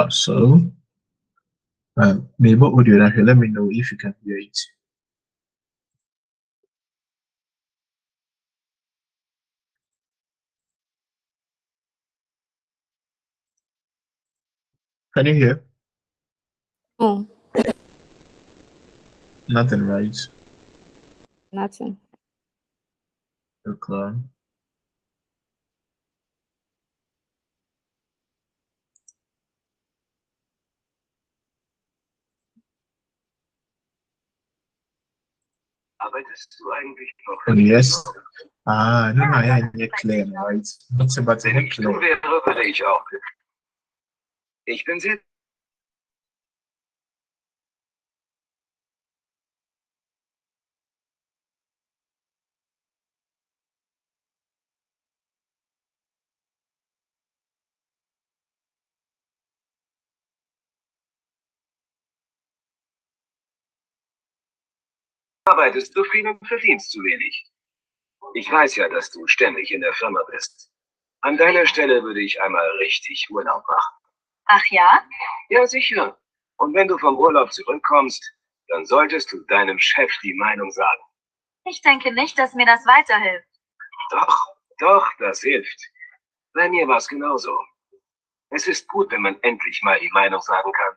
So, maybe what would you actually let me know if you can hear it. Can you hear? Oh, Nothing, right? nothing. Okay. Arbeitest du eigentlich noch? Und yes. No, no, ja, nicht clear, right? What's about the nicht clear? Wäre, würde ich auch. Ich bin sehr. Arbeitest zu viel und verdienst zu wenig. Ich weiß ja, dass du ständig in der Firma bist. An deiner Stelle würde ich einmal richtig Urlaub machen. Ach ja? Ja, sicher. Und wenn du vom Urlaub zurückkommst, dann solltest du deinem Chef die Meinung sagen. Ich denke nicht, dass mir das weiterhilft. Doch, das hilft. Bei mir war es genauso. Es ist gut, wenn man endlich mal die Meinung sagen kann.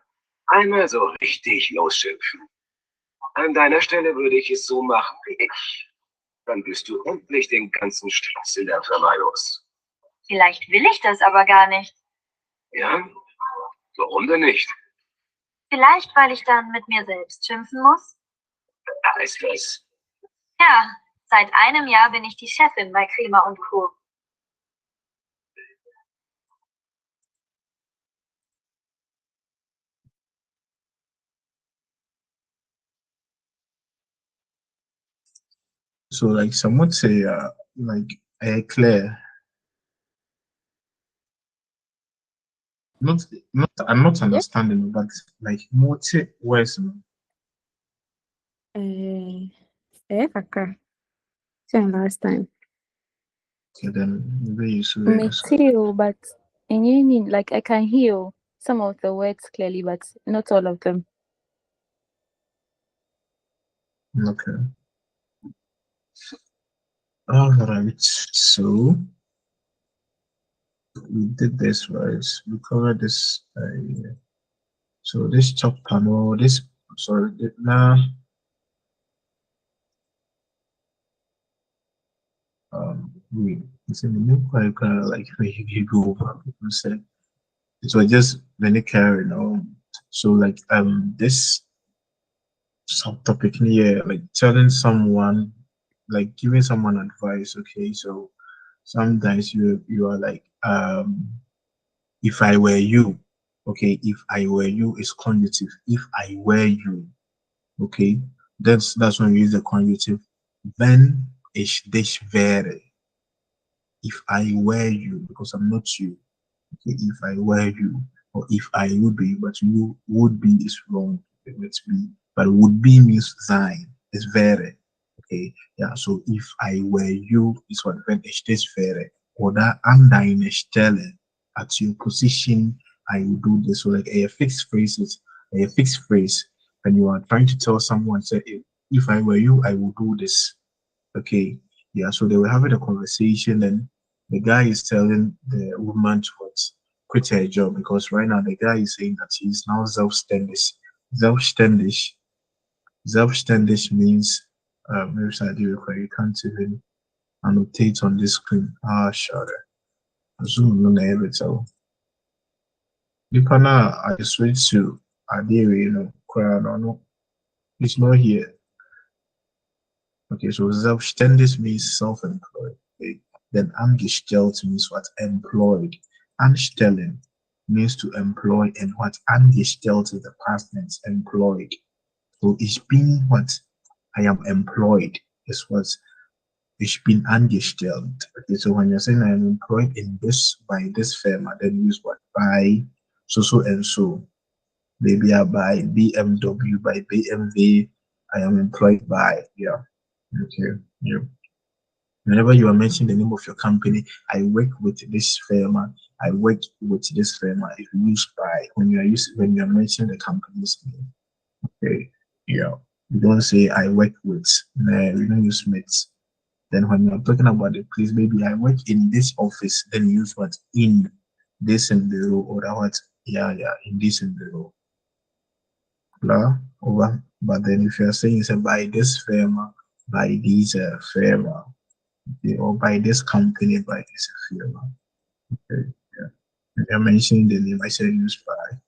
Einmal so richtig losschimpfen. An deiner Stelle würde ich es so machen wie ich. Dann bist du endlich den ganzen Stress in der Firma los. Vielleicht will ich das aber gar nicht. Ja? Warum denn nicht? Vielleicht, weil ich dann mit mir selbst schimpfen muss? Heißt das? Ja, seit einem Jahr bin ich die Chefin bei Cremer und Co. So, like, some would say, Claire. I'm not understanding, but like, multi words. Kakra. Same last time. Okay, then maybe you should. Me too, but like I can hear some of the words clearly, but not all of them. Okay. All right. So we did this, right? We covered this. So this top panel, this sorry, now we it's in the new quite kind of like you go over people say it was just very carrying on. So like this subtopic here, like telling someone, like giving someone advice. Okay, so sometimes you are like if I were you, okay, if I were you is conjunctive. If I were you, okay, that's when you use the conjunctive. Then ich dich wäre. If I were you, because I'm not you. Okay, if I were you, or if I would be, but you would be is wrong. Okay, let's be, but would be means sein. It's wäre. Okay, yeah. So if I were you, is what when ich dich wäre. Oder an deiner Stelle, at your position, I will do this. So like a fixed phrase is a fixed phrase, and you are trying to tell someone, say, if I were you, I will do this. Okay, yeah. So they were having a conversation, and the guy is telling the woman to what quit her job because right now the guy is saying that he's now self-ständig. Self-ständig. Self-ständig means maybe I do require you can't even annotate on this screen. Ah, sure. Zoom no na every so. Nipa na I switch to idea, crowd or no. It's not here. Okay, so selbstständig means self-employed. Okay. Then angestellt means what? Employed. Anstellen means to employ, and what? Angestellt is the past tense, employed. So ich bin what? I am employed is what? Ich bin angestellt. Okay, so when you're saying I am employed in this by this firm, I then use what? By so and so. Maybe I buy BMW by BMW. I am employed by, yeah. Okay, yeah. Whenever you are mentioning the name of your company, I work with this firm. I work with this firm. If you use by when you are mentioning the company's name, okay, yeah, you don't say I work with. No, you don't use Smiths. Then when you're talking about the place, maybe I work in this office. Then you use what in this in the row or that what? Yeah, in this in the row. Blah over. But then if you're saying it's by this firm, by this firm, okay, or by this company, by this firm. Okay, yeah. If you're mentioning the name, I said use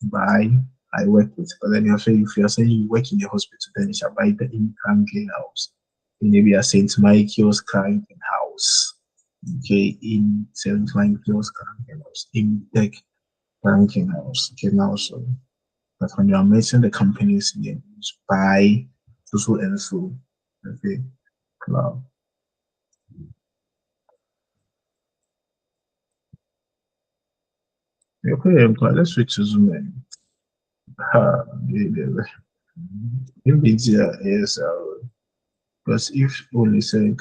by I work with. But then you're saying if you're saying you work in the hospital, then it's by the in Cranking House. Maybe a St. Michael's Cranking House. Okay, in St. Michael's Cranking House, in Tech Cranking House. Okay, now so but when you are mentioning the company's name, it's by so and so. Okay, cloud. Okay, let's switch to Zoom in. Nvidia is because if only saying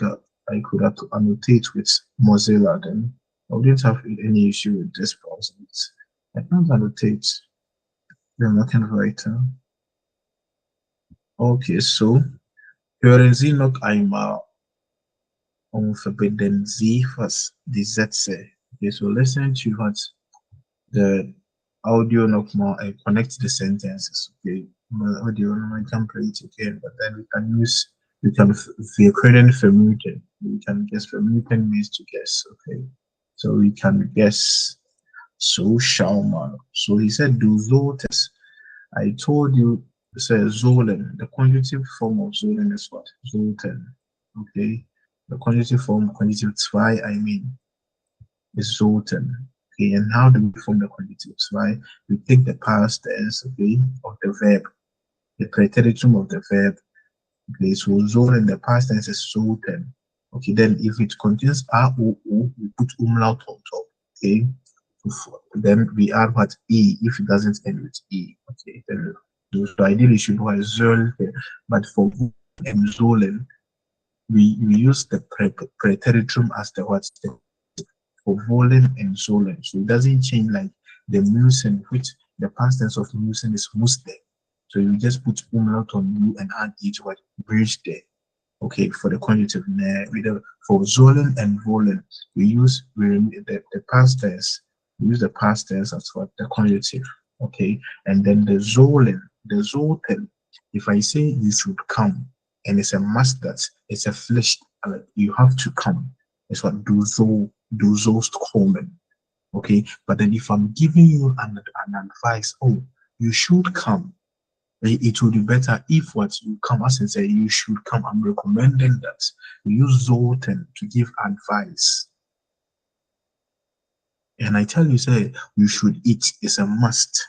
I could have to annotate with Mozilla, then I wouldn't have any issue with this browser. I can't annotate. Then I can write. Okay, so hören Sie noch einmal verbinden Sie fast die Sätze. Okay, so listen to what the audio noch more connect the sentences. Okay, my audio I can play it again, but then we can verkörden vermuten. We can guess vermuten means to guess. Okay, so we can guess. So shall man. So he said, du solltest. I told you, says Zolen. The conjunctive form of Zolen is what? Zolten. Okay. The conjunctive form, conjunctive zwei, I mean, is Zolten. Okay. And how do we form the conjunctive zwei? We take the past tense, okay, of the verb, the preteritum of the verb. Okay. So Zolen, the past tense is Zolten. Okay. Then if it contains ROO, we put umlaut on top. Okay. Then we add what E if it doesn't end with E. Okay. Then so ideally should be Zol, but for and Zolen, we use the preteritum as the what for Volen and Zolen. So it doesn't change like the musen, which the past tense of musen is muste. So you just put umlaut on U and add E to what bridge there. Okay, for the conjunctive. For Zolen and Volen, we use the past tense. We use the past tense as what the conjunctive. Okay, and then the Zolen, the Zolten. If I say you should come, and it's a must that it's a flesh, you have to come. It's what do sollst kommen. Okay, but then if I'm giving you an advice, oh, you should come, it would be better if what you come as and say you should come. I'm recommending that you use Zolten to give advice. And I tell you, say you should eat. It's a must.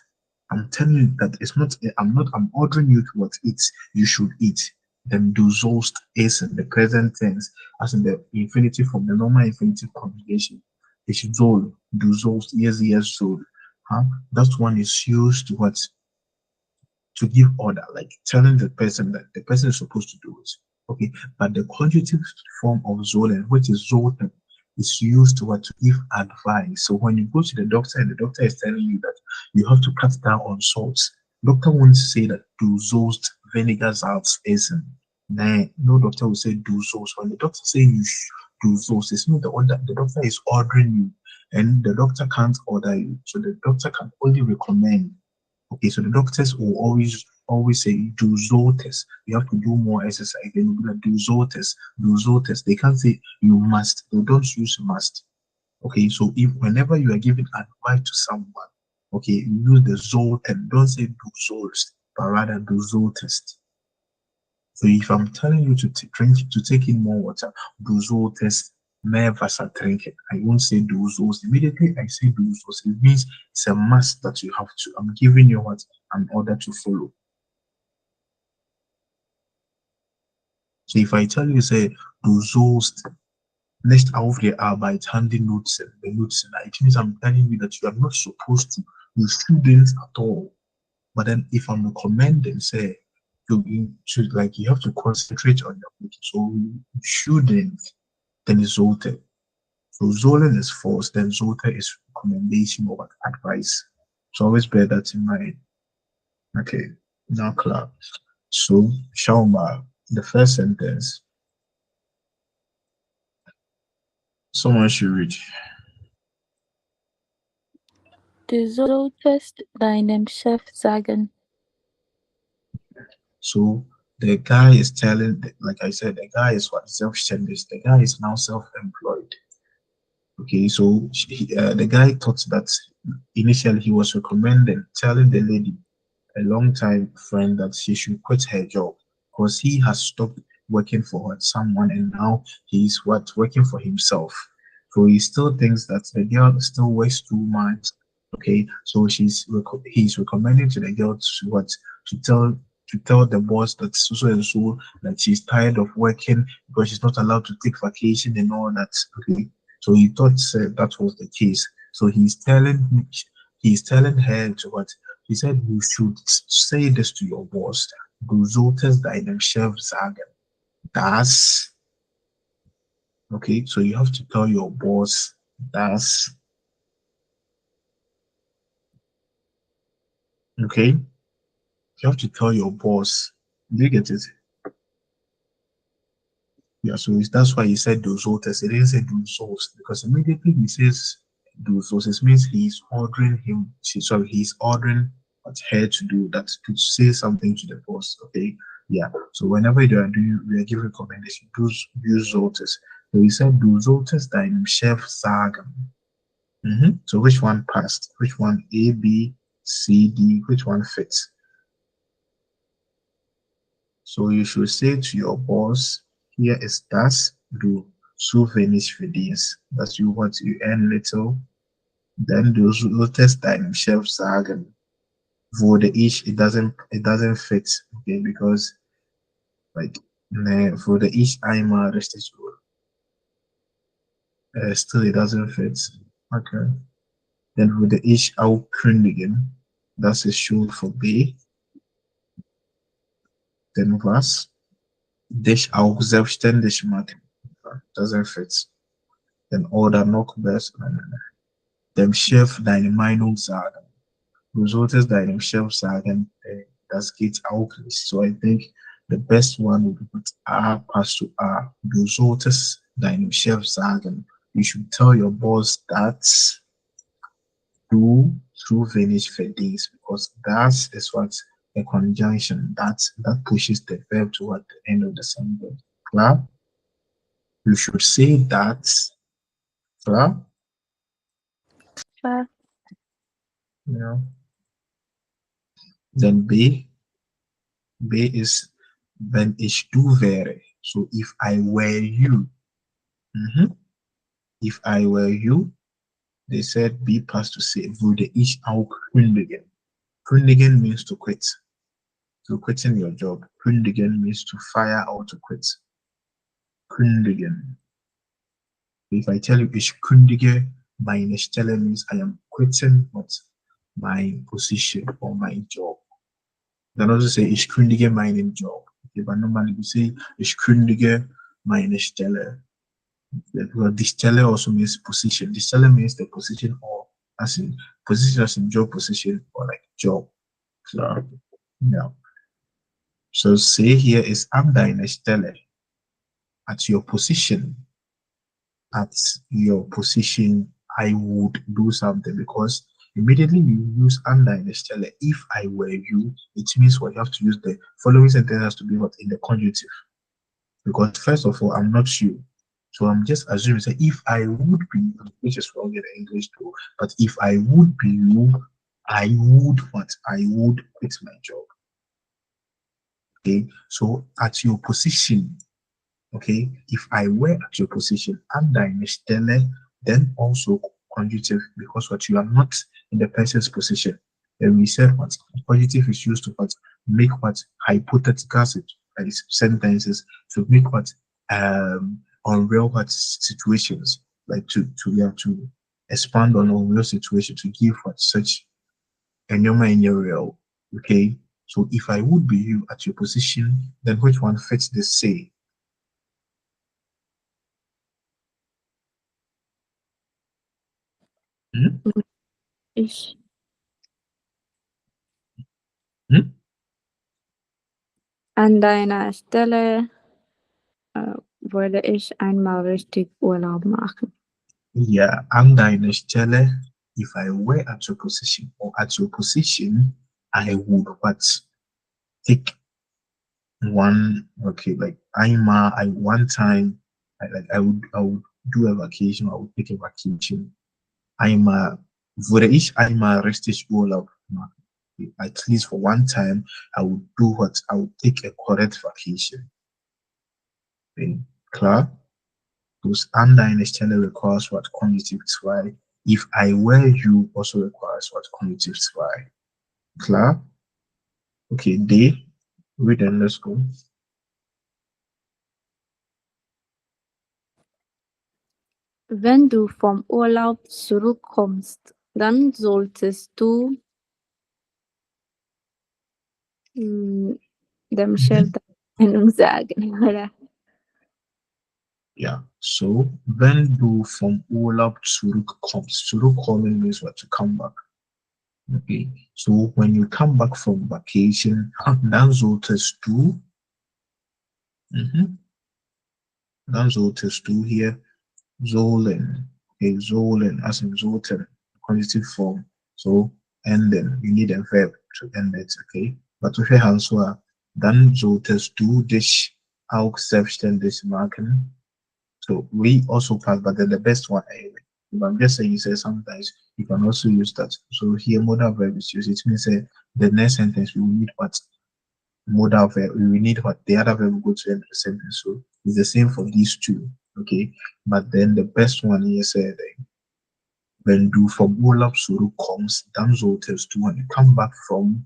I'm telling you that it's not. I'm ordering you to what eat. You should eat. Then do sollst is in the present tense, as in the infinitive from the normal infinitive conjugation. It should soll. Do sollst yes soll. Huh? That one is used to what to give order, like telling the person that the person is supposed to do it. Okay, but the conjunctive form of Zolen, which is Zolten, is used to what to give advice. So when you go to the doctor and the doctor is telling you that you have to cut down on salts, doctor won't say that do sollst vinegar salts essen. Nah, no doctor will say do sollst. When the doctor say you do sollst, it's not the order. The doctor is ordering you, and the doctor can't order you. So the doctor can only recommend. Okay, so the doctors will always say do Zoll test. You have to do more exercise. Then you're gonna do Zoll test, do Zoll test. They can't say you must. They don't use must. Okay, so if whenever you are giving advice to someone, okay, you use the Zoll test. Don't say do Zolls, but rather do Zoll test. So if I'm telling you to drink to take in more water, do Zoll test. Never start drinking. I won't say do those. Immediately I say do those. It means it's a must that you have to. I'm giving you what an order to follow. So if I tell you, say, du sollst nicht auf die Arbeit Handy benutzen, it means I'm telling you that you are not supposed to. You shouldn't at all. But then if I'm recommending, say, you should like you have to concentrate on your work. So you shouldn't. then is Zote. So Zolen is false, then Zote is recommendation or advice. So always bear that in mind. Okay, now clap. So Shauma, the first sentence, someone should read. Du solltest deinem Chef sagen. So the guy is telling, like I said, the guy is what self-stylist. The guy is now self-employed. Okay, so the guy thought that initially he was recommending, telling the lady, a long time friend, that she should quit her job because he has stopped working for someone and now he's working for himself. So he still thinks that the girl still works too much. Okay, so he's recommending to the girl to tell the boss that so and so that she's tired of working because she's not allowed to take vacation and all that. Okay, so he thought that was the case. So he's telling her to what he said. You should say this to your boss. Du solltest deinem Chef sagen. Das. Okay, so you have to tell your boss das. Okay, you have to tell your boss. Do you get it? Yeah, so that's why he said du solltest. He didn't say du sollst because immediately he says du sollst, it means he's ordering him. Sorry, he's ordering her to do that, to say something to the boss. Okay, yeah. So whenever you are doing, we are giving recommendation. Du solltest. So he said du solltest deinem Chef sagen. So which one passed? Which one? A, B, C, D. Which one fits? So you should say to your boss, here is das, du zu wenig verdienst. That you earn little. Then du solltest deinem Chef sagen, wurde ich, it doesn't fit. Okay, because like wurde ich einmal richtig gut. Still it doesn't fit. Okay. Then wurde ich auch kündigen. Das ist Schuld for B. Then was? Dich auch selbstständig machen. Doesn't fit. Then oder noch besser. Dem Chef deine Meinung sagen. Du solltest deinem Chef sagen, das geht auch nicht. So I think the best one would be put A pass to A. Du solltest deinem Chef sagen. You should tell your boss that du zu wenig verdienst, because that is what a conjunction that pushes the verb toward the end of the sentence. Klar? You should say that. Klar? Klar. Yeah. Then B. B is wenn ich du wäre. So if I were you. If I were you, they said B passed to say würde ich auch kündigen. Kündigen means to quit. So quitting your job. Kündigen means to fire or to quit. Kündigen. If I tell you ich kündige meine Stelle, means I am quitting my position or my job. Then also say ich kündige meinen Job. Okay, but normally we say ich kündige meine Stelle. Well, the Stelle also means position. The Stelle means the position, or as in position, as in job position, or like job. So yeah. So say here is am deine Stelle. At your position. At your position, I would do something, because immediately you use am deine Stelle. If I were you, it means what you have to use the following sentence has to be what in the conjunctive. Because first of all, I'm not you. So I'm just assuming that if I would be you, which is wrong in English too, but if I would be you, I would what? I would quit my job. Okay, so at your position, okay, if I were at your position, and deine Stelle, then also conjunctive, because what you are not in the person's position. And we said what conjunctive is used to what make what hypothetical sentences, to make what on real what situations, like to expand on real situation, to give what such and your in your real. Okay, so if I would be you at your position, then which one fits the say? Hmm? Ich. Hmm? An deiner Stelle würde ich einmal richtig Urlaub machen. Yeah, an deiner Stelle, if I were at your position or at your position, I would what? Take one, okay, like I one time, I would do a vacation, I would take a vacation. Würde ich einmal richtig Urlaub machen. At least for one time, I would do what? I would take a correct vacation. Okay, klar? Because an deiner Stelle requires what? Cognitive 2. If I were you also requires what? Cognitive 2. Klar? Okay, D. Read and let's go. Wenn du vom Urlaub zurückkommst, dann solltest du dem Chef deine Meinung sagen, oder? Yeah. So, wenn du vom Urlaub zurückkommst, zurückkommen means what? To come back. Okay. So, when you come back from vacation, dann solltest du, dann solltest du hier sollen. Okay, sollen, as in sollten, quantitative form. So, and then you need a verb to end it. Okay. But if you answer, dann solltest du dich auch selbstständig machen. So we also pass, but then the best one anyway. If I'm just saying, you say sometimes you can also use that. So here, modal verb is used. It means the next sentence we will need what modal verb. We will need what the other verb will go to end the sentence. So it's the same for these two. Okay, but then the best one here said, when du vom Urlaub zurückkommst, dann solltest du, when you come back from,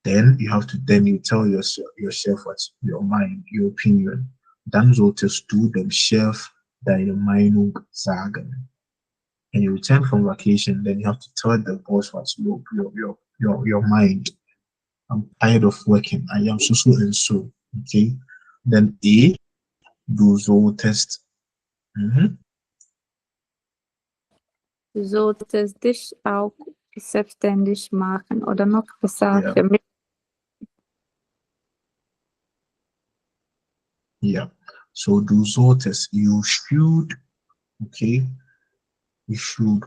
then you tell yourself what's your mind, your opinion. Dann solltest du dem Chef deine Meinung sagen. And you return from vacation, then you have to tell the boss what's your mind. I'm tired of working. I am so and so. Okay. Then A, du solltest. Mhm. Du solltest dich auch selbstständig machen oder noch besser Yeah. für mich. Yeah. So du solltest, you should, okay, you should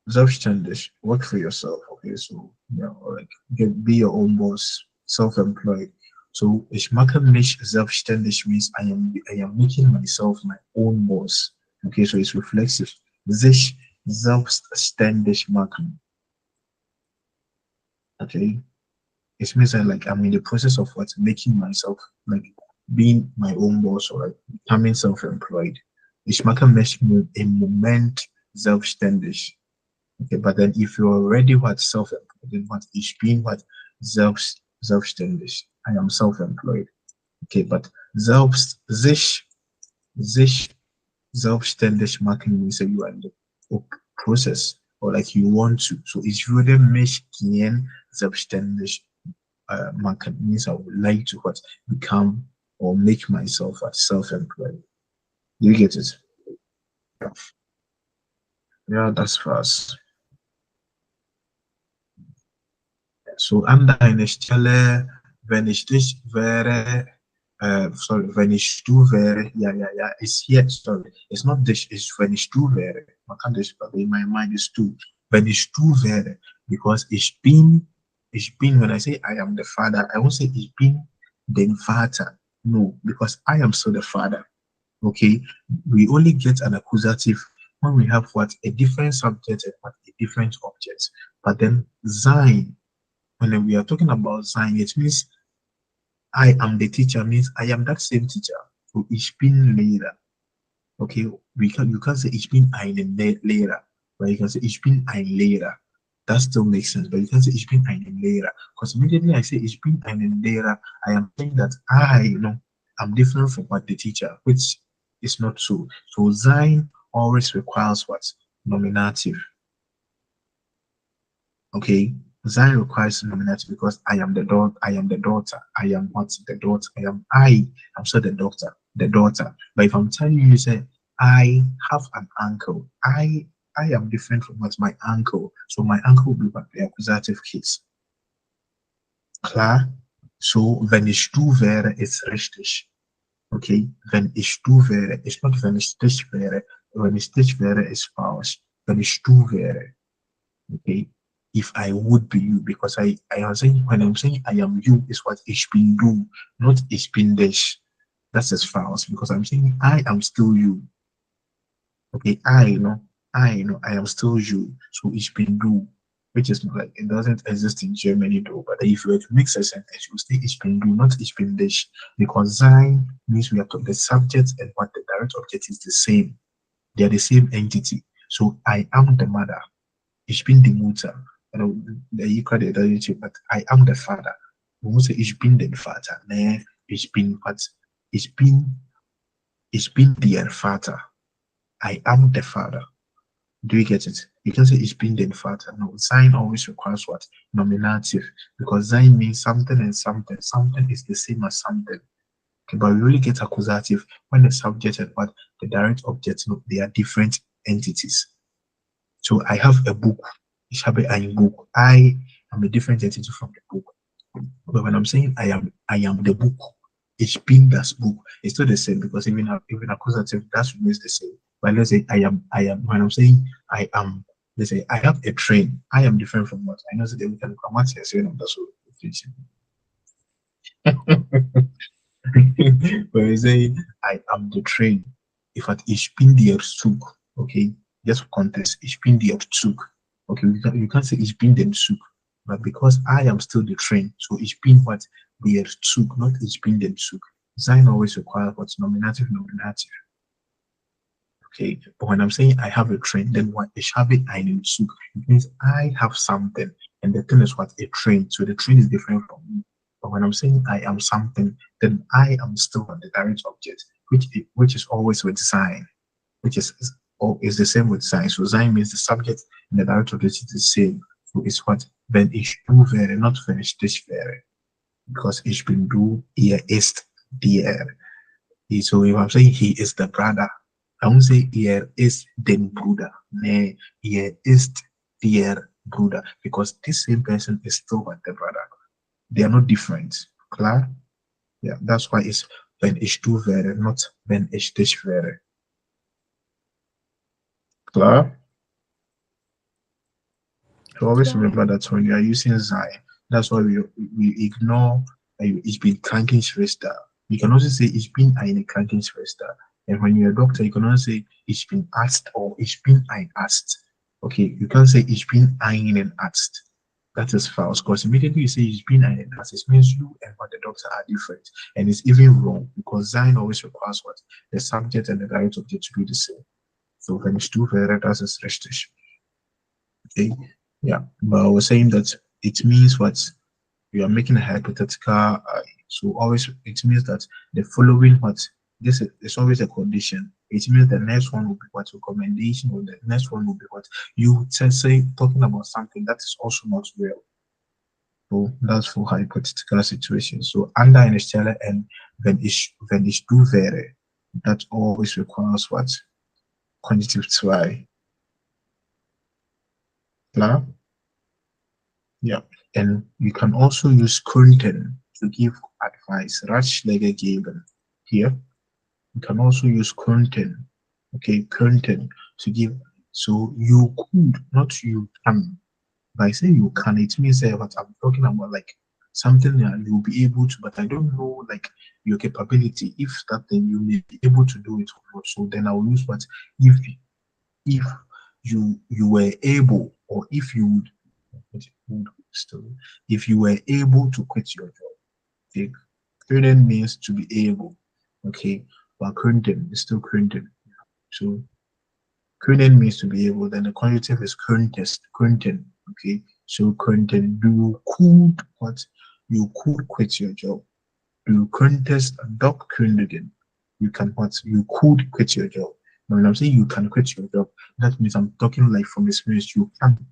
selbstständig, work for yourself. Okay, so like be your own boss, self-employed. So ich mache mich selbstständig means I am making myself my own boss. Okay, so it's reflexive. Sich selbstständig machen. Okay, it means I'm in the process of what making myself like being my own boss or like becoming self-employed. Ich mache mich im Moment selbstständig. Okay, but then if you're already what self-employed, then what is being what selbstständig. I am self-employed. Okay, but sich selbstständig machen means that you are in the process or like you want to. So ich würde mich gern selbstständig machen means I would like to what become or make myself a self-employed. You get it? Yeah, that's fast. So an deiner Stelle, wenn ich dich wäre, sorry, wenn ich du wäre, ja, it's here, sorry, it's not dich, it's wenn ich du wäre. Man kann das, but in my mind is du. Wenn ich du wäre, because when I say I am the father, I won't say ich bin den Vater. No, because I am still the father. Okay, we only get an accusative when we have what a different subject and what a different object. But then sein, when we are talking about sign, it means I am the teacher, means I am that same teacher. So ich bin Lehrer. Okay, you can say ich bin einen Lehrer, but you can say ich bin ein Lehrer. That still makes sense, but you can say ich bin einen Lehrer. Because immediately I say ich bin einen Lehrer, I am saying that I'm different from what the teacher, which is not so. So sein always requires what? Nominative. Okay, Zion requires nominative because I am the daughter. I am what? The daughter. I am so the doctor. the daughter. But if I'm telling you, say, I have an uncle, I am different from what my uncle. So my uncle will be what the accusative case. Klar? So, wenn ich du wäre, ist richtig. Okay? Wenn ich du wäre, ist not wenn ich dich wäre. Wenn ich dich wäre, ist falsch. Wenn ich du wäre. Okay? If I would be you, because I am saying, when I'm saying I am you, is what ich bin du, not ich bin dich. That's as false because I'm saying I am still you. Okay, I know, I am still you. So ich bin du, which is like it doesn't exist in Germany though. But if you were to mix a sentence, you say ich bin du, not ich bin dich, because sein means we have to the subject and what the direct object is the same. They are the same entity. So I am the mother. Ich bin die Mutter. You call it relationship, but I am the father. We won't say ich bin den Vater. Nee, ich bin what? Ich bin der Vater. I am the father. Do you get it? You can say ich bin den Vater. No, sein always requires what? Nominative. Because sein means something and something. Something is the same as something. Okay, but we really get accusative when the subject and what the direct object, no, they are different entities. So I have a book. Ich habe ein Buch. I am a different entity from the book. But when I'm saying I am the book, ich bin das Buch, it's still the same because even accusative, that remains the same. But let's say I am, when I'm saying I am, let's say I have a train, I am different from what? I know that we can come out here saying that's what when I say I am the train, if at ich bin der Zug, okay, just for context, ich bin der Zug. Okay, you can't say ich bin den Zug. But because I am still the train, so ich bin what der Zug, not ich bin den Zug. Sein always requires what's nominative. Okay, but when I'm saying I have a train, then what ich habe einen Zug, it means I have something, and the thing is what a train. So the train is different from me. But when I'm saying I am something, then I am still on the direct object, which is always with sign, which is the same with sign. So sign means the subject and the direct object is the same. So it's what wenn ich du wäre, not wenn ich dich wäre. Because ich bin du, ist der. So if I'm saying he is the brother, I won't say ist den Bruder. Nee, ist der Bruder. Because this same person is still what the brother. They are not different. Klar? Yeah, that's why it's wenn ich du wäre, not wenn ich dich wäre. Klar? So always remember that when you are using sein, that's why we ignore ich bin Krankenschwester. You can also say ich bin eine Krankenschwester. And when you're a doctor, you can also say ich bin Arzt or ich bin ein Arzt. Okay, you can't say ich bin einen Arzt. That is false because immediately you say ich bin einen Arzt, it means you and what the doctor are different. And it's even wrong because sein always requires what? The subject and the direct object to be the same. So wenn ich du wäre, das ist richtig. Okay. Yeah, but I was saying that it means what you are making a hypothetical. So always it means that the following what this is always a condition. It means the next one will be what recommendation, or the next one will be what you say talking about something that is also not real. So that's for hypothetical situations. So under eine Stelle and wenn ich du wäre, that always requires what conjunctive 2. Klar? Yeah, and you can also use könnten to give advice. Ratschläge geben. Here, you can also use könnten. Okay, könnten to give. So you could, not you can. By saying you can, it means what I'm talking about, like something that you'll be able to, but I don't know, like your capability. If that thing you may be able to do it or not. So then I'll use what if you were able, or if you would. If you were able to quit your job, okay, können means to be able, okay, but könnten is still könnten. So können means to be able, then the conjunctive is könnten, okay. So könnten, you could what? You could quit your job. Du könntest doch kündigen. You can what? You could quit your job. Now when I'm saying you can quit your job, that means I'm talking like from experience. You can.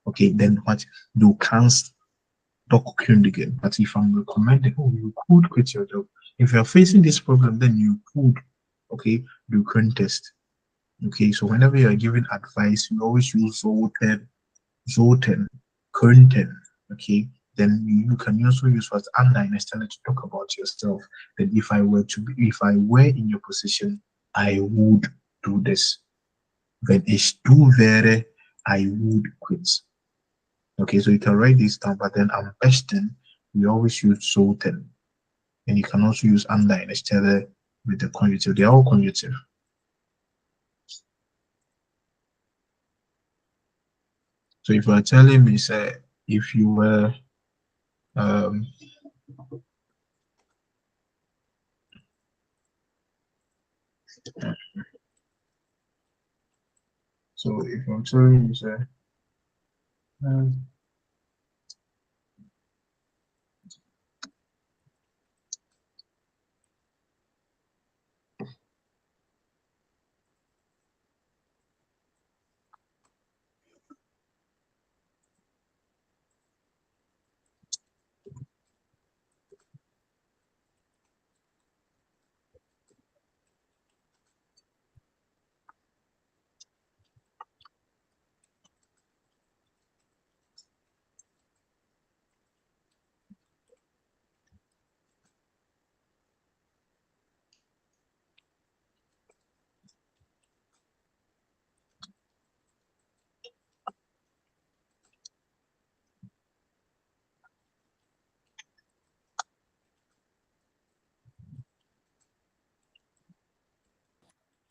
Okay, then what? Du kannst doch kündigen. But if I'm recommending, oh, you could quit your job, If you're facing this problem, then you could, okay, do current test. Okay, so whenever you're giving advice, you always use Zoten, Currenten. Okay, then you can also use what's under in to talk about yourself. Then if I were in your position, I would do this. When ich du wäre, I would quit. Okay, so you can write this down, but then am besten, we always use sollten. And you can also use under in with the conjunctive. They're all conjunctive. So if you are telling me, say, if you were um so if I'm telling you, say, um,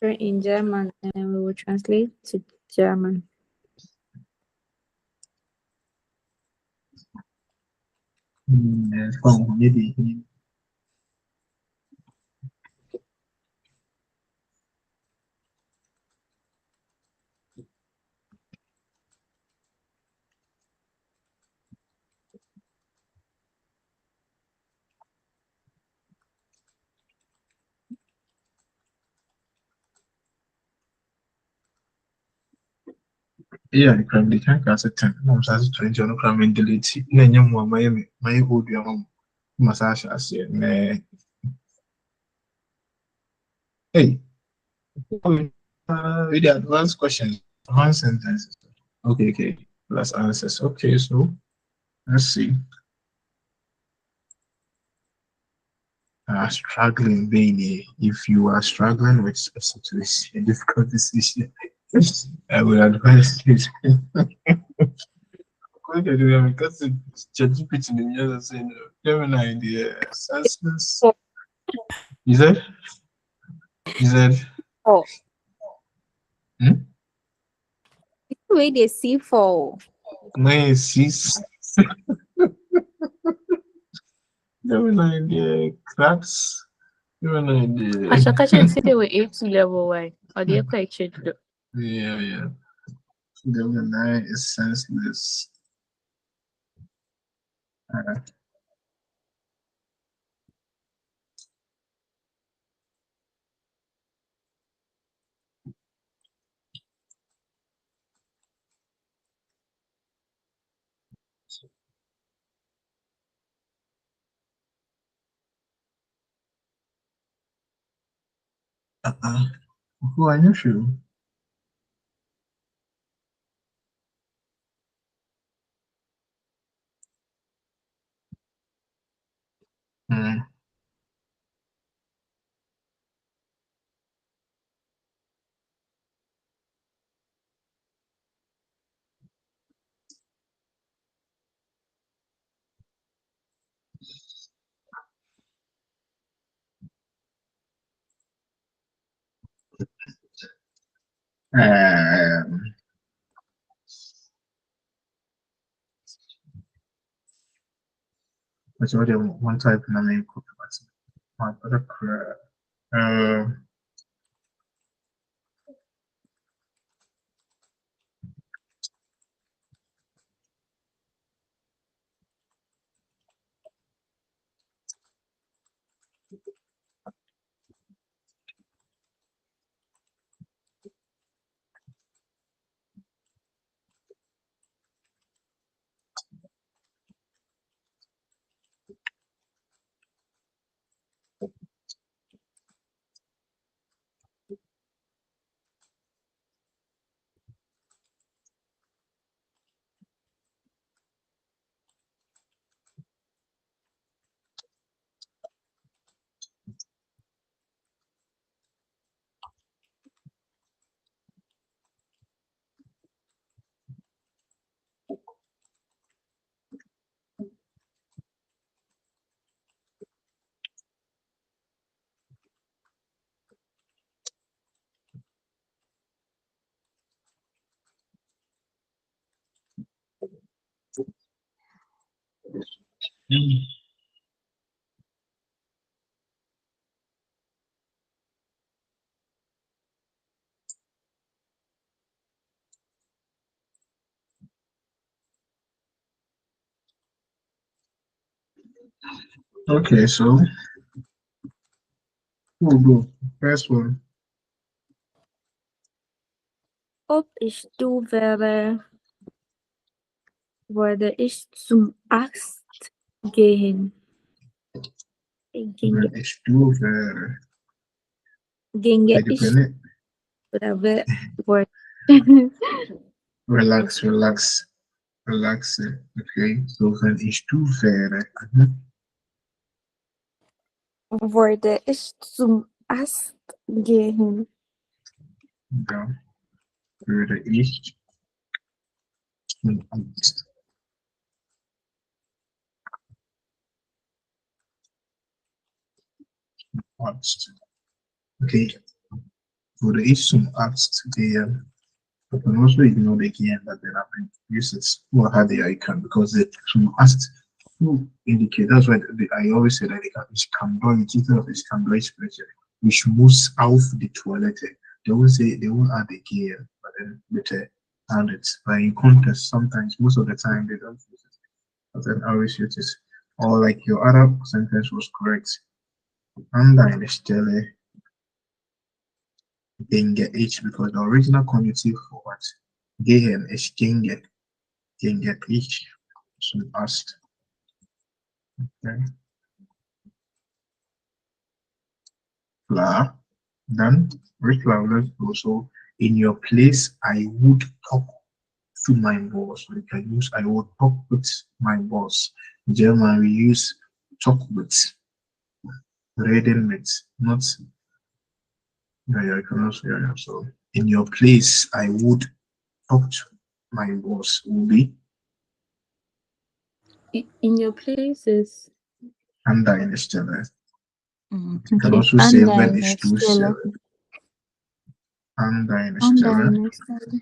in German, and we will translate to German. yeah, the crime they can't cast a 10. I'm sorry, 20 on the crime and delete. Name my old young massage as hey, with the advanced questions, one sentences. Okay, plus answers. Okay, so let's see. Struggling, baby. If you are struggling with a situation, a difficult decision, I would advise you. Because ChatGPT in the other saying, Gemini, the assessments. You said? You said? Oh, Hmm? Wait, they see for Nice. Gemini, the cracks. Gemini, Ashakacha the. said they were 80 level why? Or the quite cheap. Yeah. Gemini is senseless. Uh, uh-uh. Who are you sure? Hmm. Um, What's already one type in America. My other crap. Um, Mm. Okay, so we'll go. First one. Ob ich du wäre, würde ich zum Arzt gehen. Then it's two Ginge ich dependent. oder würde Relax, relax, relax. Okay, so then it's two Mhm. würde ich zum Arzt gehen. Ja. Würde ich zum Arzt. Arzt. Okay, würde ich zum Arzt gehen. I can also ignore the key and that then I can use it or have the icon because the from asked to indicate that's why I always say that it can do it instead of it can do expression which moves out the toilet. They will say they will add the key, but then later add it. But in context, sometimes most of the time they don't use it. But then I always use this. Or like your other sentence was correct. Under in the stele Genge H because the original conjunctive for what? Gehen is Genge. Genge H. So asked. Okay. La. Then which let's also in your place I would talk to my boss. We can use I would talk with my boss. In German we use talk with. Reden mit, not I can also so in your place I would talk to my boss will be In your places. under in the stelle. Mm, You can okay. also say Under when in it's the too stella. seven. Under in the Under stelle. in the stella.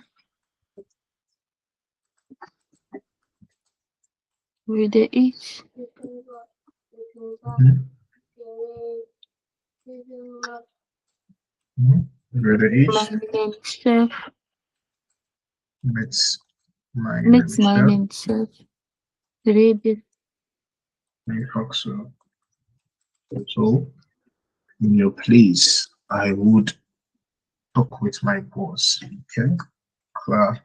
With the H. Where is Meinen Chef. mit Mit Chef. meinen Chef. Rede. So, so in your place, I would talk with my boss. Okay, klar.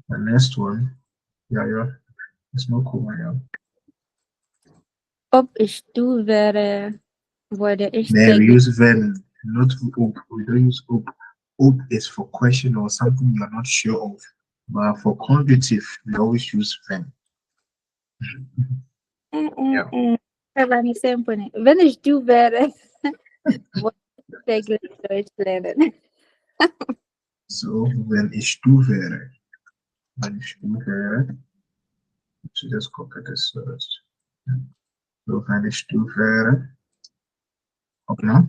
The next one, yeah, it's not cool, yeah. Ob ich du wäre, würde ich Then we täglich use when, not hope. We don't use hope. Hope is for question or something you're not sure of. But for conjunctive, we always use when. Yeah. Verlangen sempre, né? Wenn ich du wäre, würde ich täglich Deutsch lernen. So when ich du wäre, wenn ich du wäre, so just copy this first. So wenn ich du wäre, okay.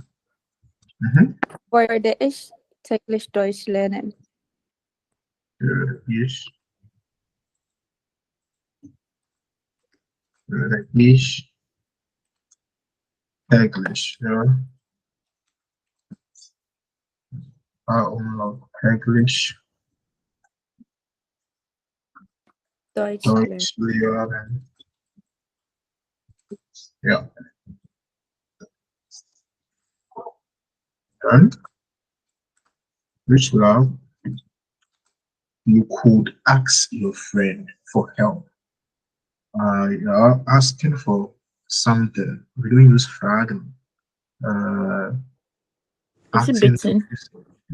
Würde ich täglich Deutsch lernen. Ich würde ich täglich, ja. Umlaut täglich Deutsch lernen. Deutsch lernen. Ja. Dann, which love you could ask your friend for help. You're asking for something. We don't use fragen. Is it Asking bitten?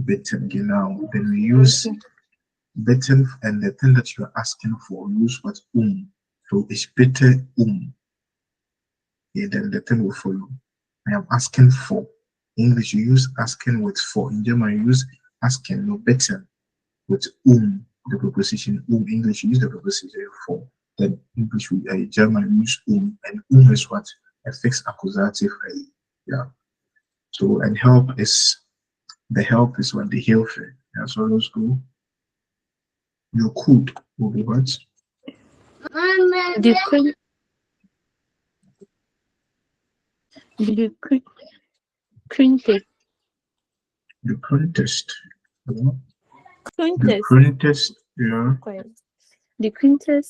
bitten, genau. Then we use bitten and the thing that you're asking for, use what So it's bitte Yeah, then the thing will follow. I am asking for. In English, you use asking with for. In German, you use asking, no bitten with the preposition English, you use the preposition for. Then English, German, we use and is what? A fixed accusative. Yeah. So, and help is, the help is what the help. Yeah, so let's go. You could will be what? Du, kun, The quintess. The contest. The Quintess. contest, yeah. Correct. The quintess.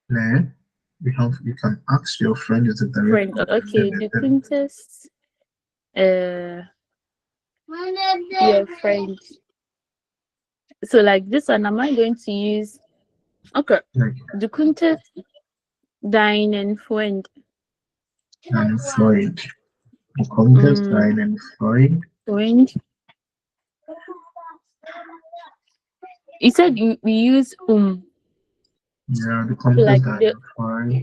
Then you can ask your friend is a direct Friend. question, Okay. The quintess. Your friend. So like this one, am I going to use? Okay. like The quintess. Dine and friend. and Freud. The contest and Freud. Friend. You said we use Yeah, the like contest the and Freud.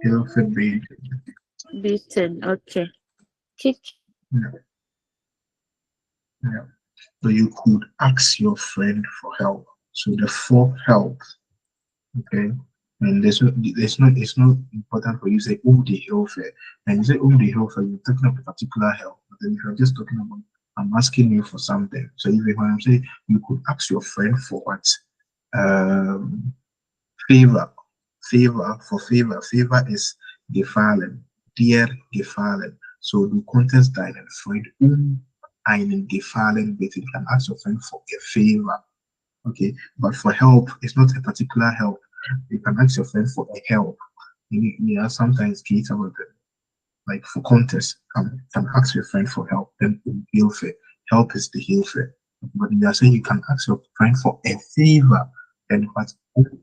Hilfe beten. beaten. Okay. Kick. Yeah, yeah. So you could ask your friend for help. So the for help, okay. And it's not important for you to say the help. And you say the help, you're talking about a particular help. But then if you're just talking about I'm asking you for something. So even when I'm saying you could ask your friend for what? Um favor. Favor is gefallen. Dir gefallen. So du konntest deinen Freund einen Gefallen bitten. You can ask your friend for a favor. Okay, but for help, it's not a particular help. You can ask your friend for a help. You are sometimes create about it. Like for contest, can ask your friend for help. Then hilfe. Help is the hilfe. But you are saying you can ask your friend for a favor. Then what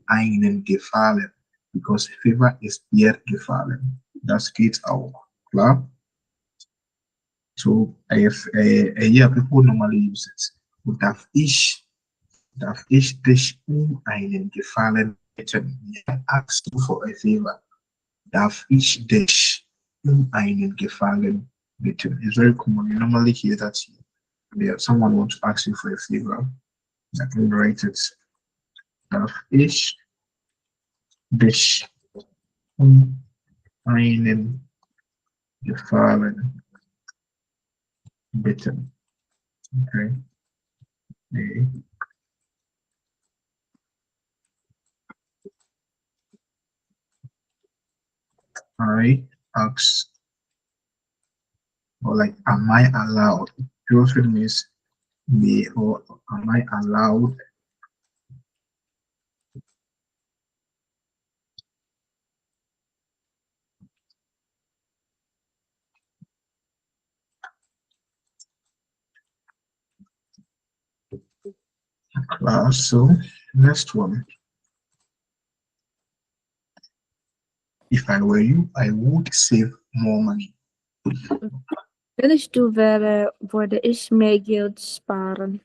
einen Gefallen? Because favor is dir gefallen. Das geht auch. Klar? So if yeah, people normally use it. Darf ich dich einen Gefallen bitten? I ask you for a favor. Darf ich dich einen Gefallen bitten? It's very common. You normally hear that someone wants to ask you for a favor. I can write it. Darf ich dich einen Gefallen bitten? Okay. I ask, or like, am I allowed? It means me, or am I allowed? So next one. If I were you, I would save more money. Wellicht worden is meer geld sparen.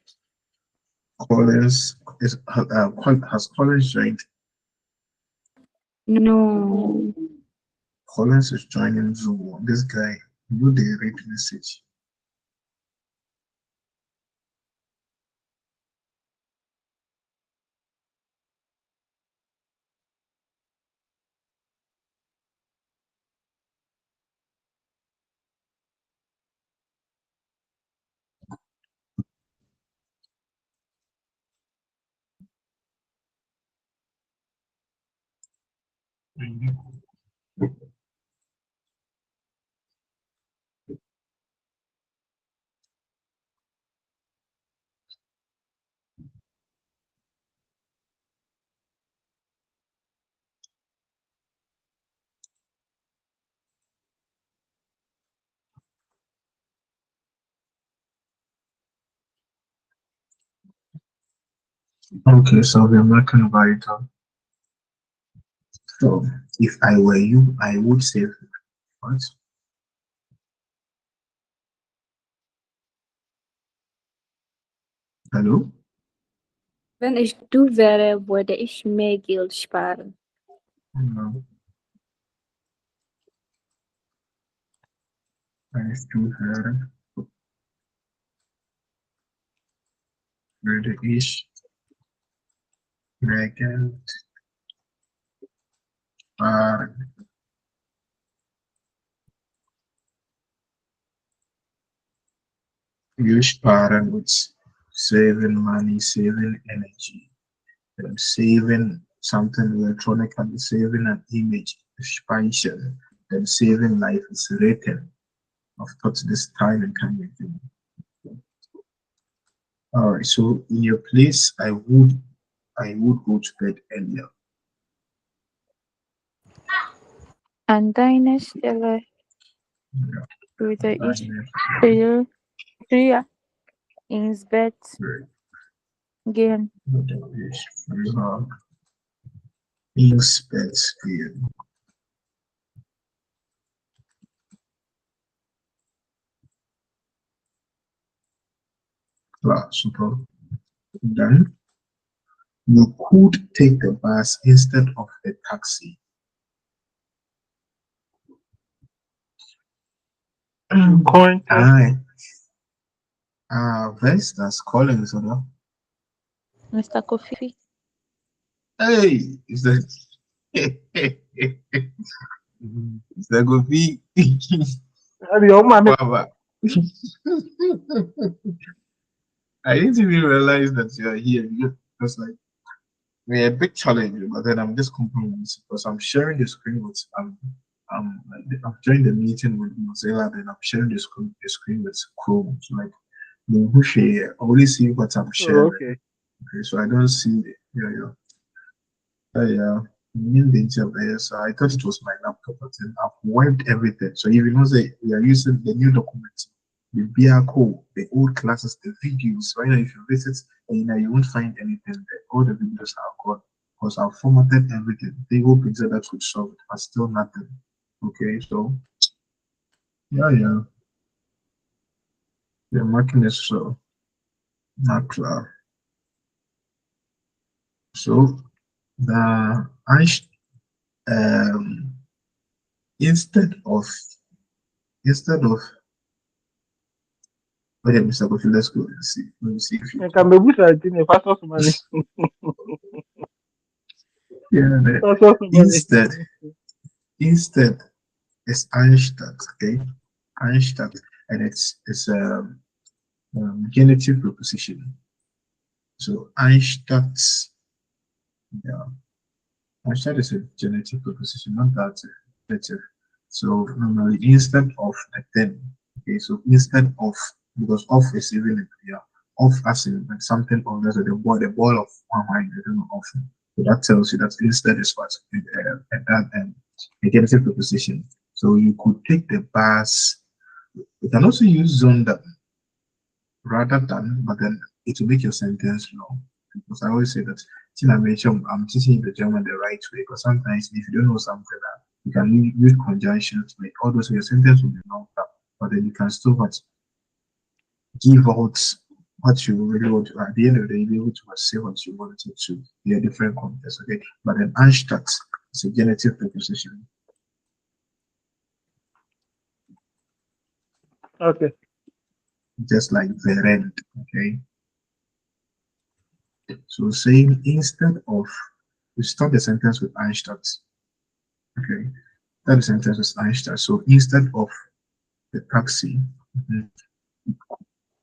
Collins has Collins joined? No. Collins is joining Zoom. This guy, do the read message. Okay, so we're making about it. So if I were you, I would save what? Hello? Wenn ich du wäre, würde ich mehr Geld sparen. No. I still have würde ich mehr Geld sparen. You sparen with saving money, saving energy, saving something electronic and saving an image, speichern. then saving life is rated. I've taught this time and time again. All right, so in your place, I would go to bed earlier. And deine Stelle Yeah, würde ich I früher ins Bett gehen. Inspect gehen. Klar, super. Then you could take the bus instead of a taxi. Coin. Aye. Vestas calling, so no? Mr. Kofi. Hey, is that is that going to be? Baba. I didn't even realize that you are here because like we're a big challenge, but then I'm just compromising because I'm sharing the screen with I'm joining the meeting with Mozilla, then I'm sharing the screen with Chrome. So like who share, I only see what I'm sharing. Okay. Okay, so I don't see the yeah. Main danger there. So I thought it was my laptop, but then I've wiped everything. So if you know that we are using the new document, the BR code, the old classes, the videos, right now if you visit you won't find anything there. All the videos are gone because I've formatted everything. They hope that would solve it, but still nothing. Okay, so yeah. The marking is so not clear. So the instead of okay, Mr. Kofi, let's go and see. Let me see if you Can be good at it. Fast money. yeah, Fast money. instead it's Einstadt, okay? Einstadt, and it's genitive preposition. So Einstadt, yeah, Einstadt is a genitive preposition, not that adjective. So normally instead of like then, okay, so instead of because of is even yeah, of as in like something or there's the ball of one mind, I don't know of. So that tells you that instead is what at that a genitive preposition. So you could take the bus. You can also use zone that rather than, but then it will make your sentence long. Because I always say that I'm teaching the German the right way. Because sometimes if you don't know something, you can use conjunctions, like all those, your sentence will be long, but then you can still give out what you really want to. At the end of the day, you'll be able to say what you wanted to in a different context. Okay, but then Anstatt is a genitive preposition. Okay. Just like während, okay? So saying instead of, we start the sentence with Einstadt, okay? Start the sentence with Einstadt. So instead of the taxi,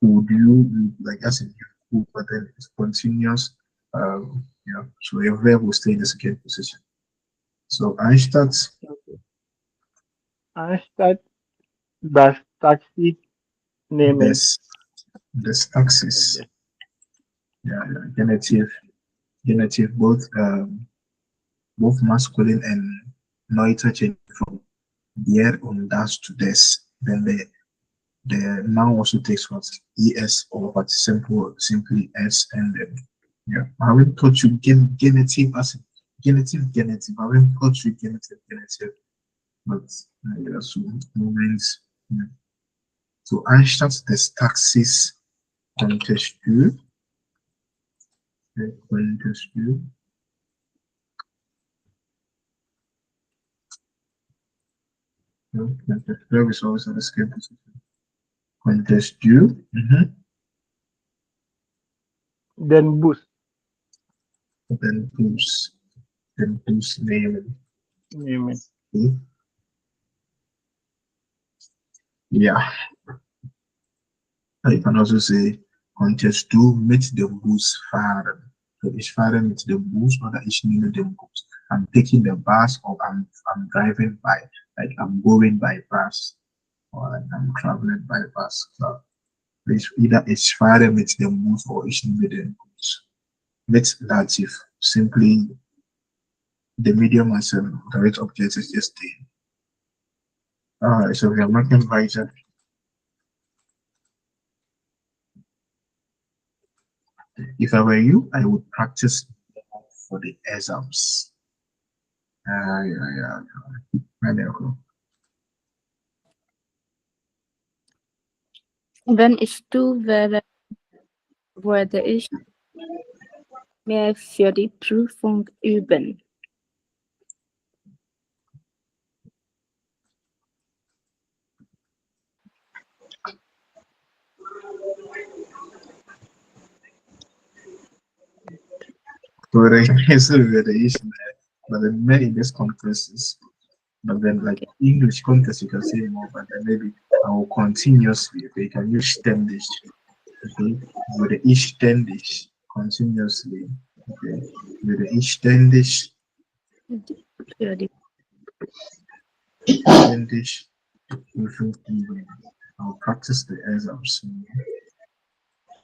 would you, like as in you could, but then it's continuous, so your verb will stay in the second position. So Einstadt, Einstatt das Taxi nehmen. this taxis. Yeah, genitive, both masculine and neuter change from der und das to this. Then the noun also takes what es or what simply s, and then yeah. I haven't taught you genitive as genitive. I haven't taught you genitive, but yeah, so moments. Yeah. So anstatt des Taxis konntest du. No, the verb is always in the second position. Konntest du. Then bus. Then bus nehmen. Nehmen. Okay. Yeah. You can also say konntest du mit dem Bus fahren. So ich fahre mit dem Bus oder ich nehme den Bus. I'm taking the bus or I'm driving by. like I'm going by bus or like I'm traveling by bus. So it's either it's Friday mit dem Muss or it's mit dem Muss. Mit Dativ, simply the medium and direct object is just the. Alright, so we are working weiter. If I were you, I would practice more for the exams. Yeah. Wenn ich du wäre, würde ich mehr für die Prüfung üben. So variation, but then many in this context is, but then like English context you can say more, but then maybe I will continuously, okay, you can use ständig, okay, with the ich ständig, continuously, okay, with the ich ständig, Für die ständig, I'll practice the exams.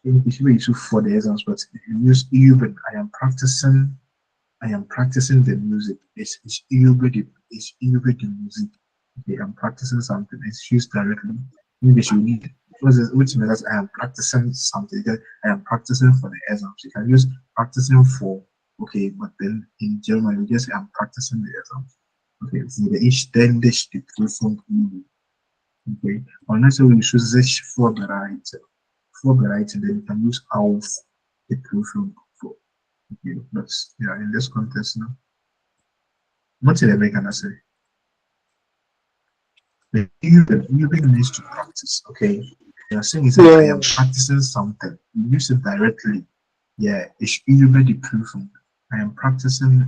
English way too for the exams, but if you use even, I am practicing the music. It's the music. Okay, I'm practicing something. It's used directly. English you need which means I am practicing something. I am practicing for the exams. You can use practicing for, okay, but then in German you just say I'm practicing the exams. Okay, so the ständig die Prüfung üben. Okay, unless you choose sich vorbereiten. Vorbereiten, then you can use auf die Prüfung for. Okay, but yeah, in this context now. What did I make an say? The even needs to practice, okay? You're saying is that I am practicing something. You use it directly. Yeah, it's even the Prüfung. I am practicing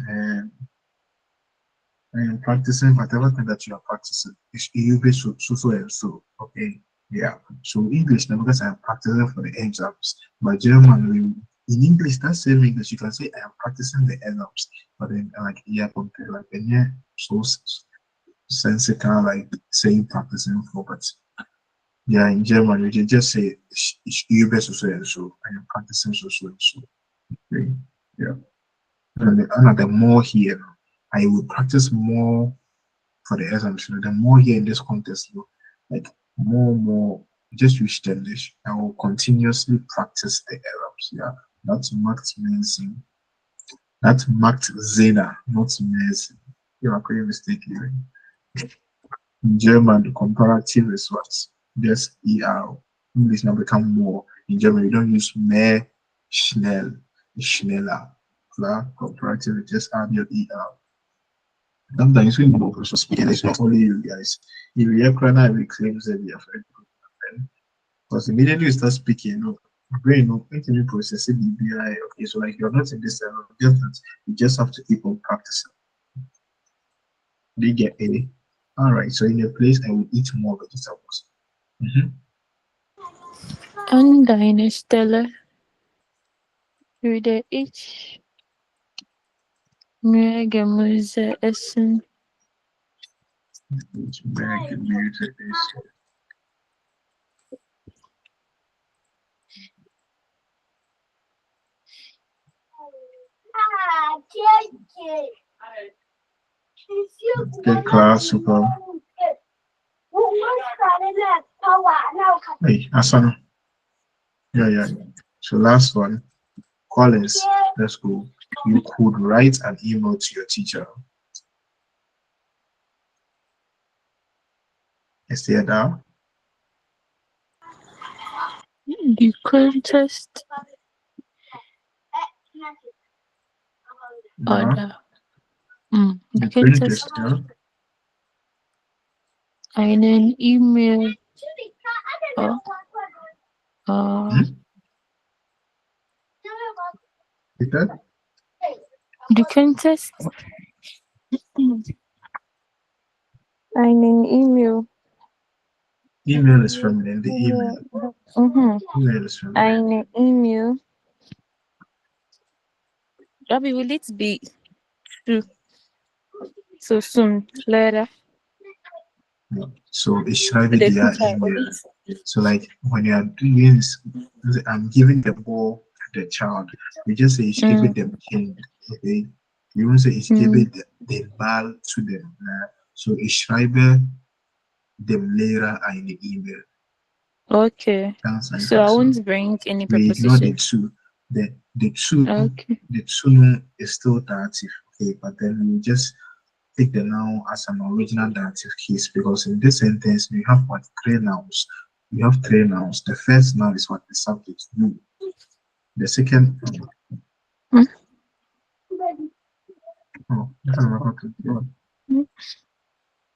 whatever thing that you are practicing. It's even so and so. Okay. Yeah. So English now because I am practicing for the exams. But German in English, that same English, you can say I am practicing the exams. But then like yeah, compare like yeah, so sense it kind of like saying practicing for, but yeah, in German you just say ich übe so and so. I am practicing so and so. Okay. Yeah. And the more here, I will practice more for the exams. The more here in this context, like more, just use English. I will continuously practice the exams. Yeah, that's marked medicine. That's marked Zena, not medicine. You are quite mistaken. In German, the comparative is what? Just ER. English now become more. In German, you don't use mehr, schnell, schneller. Klar, comparative, you just add your ER. Sometimes when you also speaking, it's not only you guys. If you hear Krana, we claim that we are very good. Because immediately you start speaking, brain will continue processing BBI. Okay, so like you're not in this level, just that you just have to keep on practicing. Do you get any? All right, so in your place, I will eat more vegetables. An deiner Stelle würde ich mehr Gemüse essen. It's very music. Good class, super. Hey, Asana. Yeah. So last one, Collins. Let's go. You could write an email to your teacher. Is there that? Du könntest oder du You könntest yeah? einen E-Mail Is that? du könntest einen E-Mail Email is feminine. The email. Email is feminine. eine E-Mail. Robbie, will it be true so soon later? Yeah. So ich schreibe The dir teacher email. always. So like when you are doing this, I'm giving the ball to the child. You just say ich gebe them kind. Okay. You won't say ich gebe the ball to them. So ich schreibe dem Lehrer eine E-Mail. Okay. That's like So I so. won't bring any We ignore the preposition. two. The two Okay. the two is still dative. Okay, but then we just take the noun as an original dative case because in this sentence we have what three nouns. We have three nouns. The first noun is what the subject you. The second oh, that's what I'm about to do.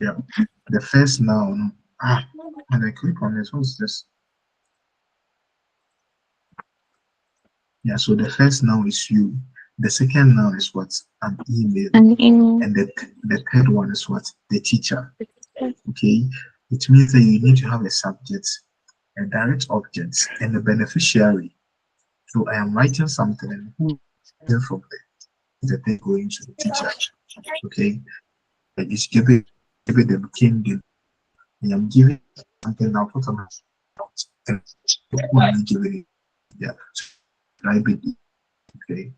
Yeah. The first noun when I click on this, what's this? Yeah, so the first noun is you. The second noun is what? An email. An email. And the third one is what? The teacher. Okay. It means that you need to have a subject, a direct object, and a beneficiary. So I am writing something and who is from the thing going to the teacher. Okay. And it's giving them kingdom. And I'm giving something now for someone else. And who am I giving it? Yeah. So I be okay.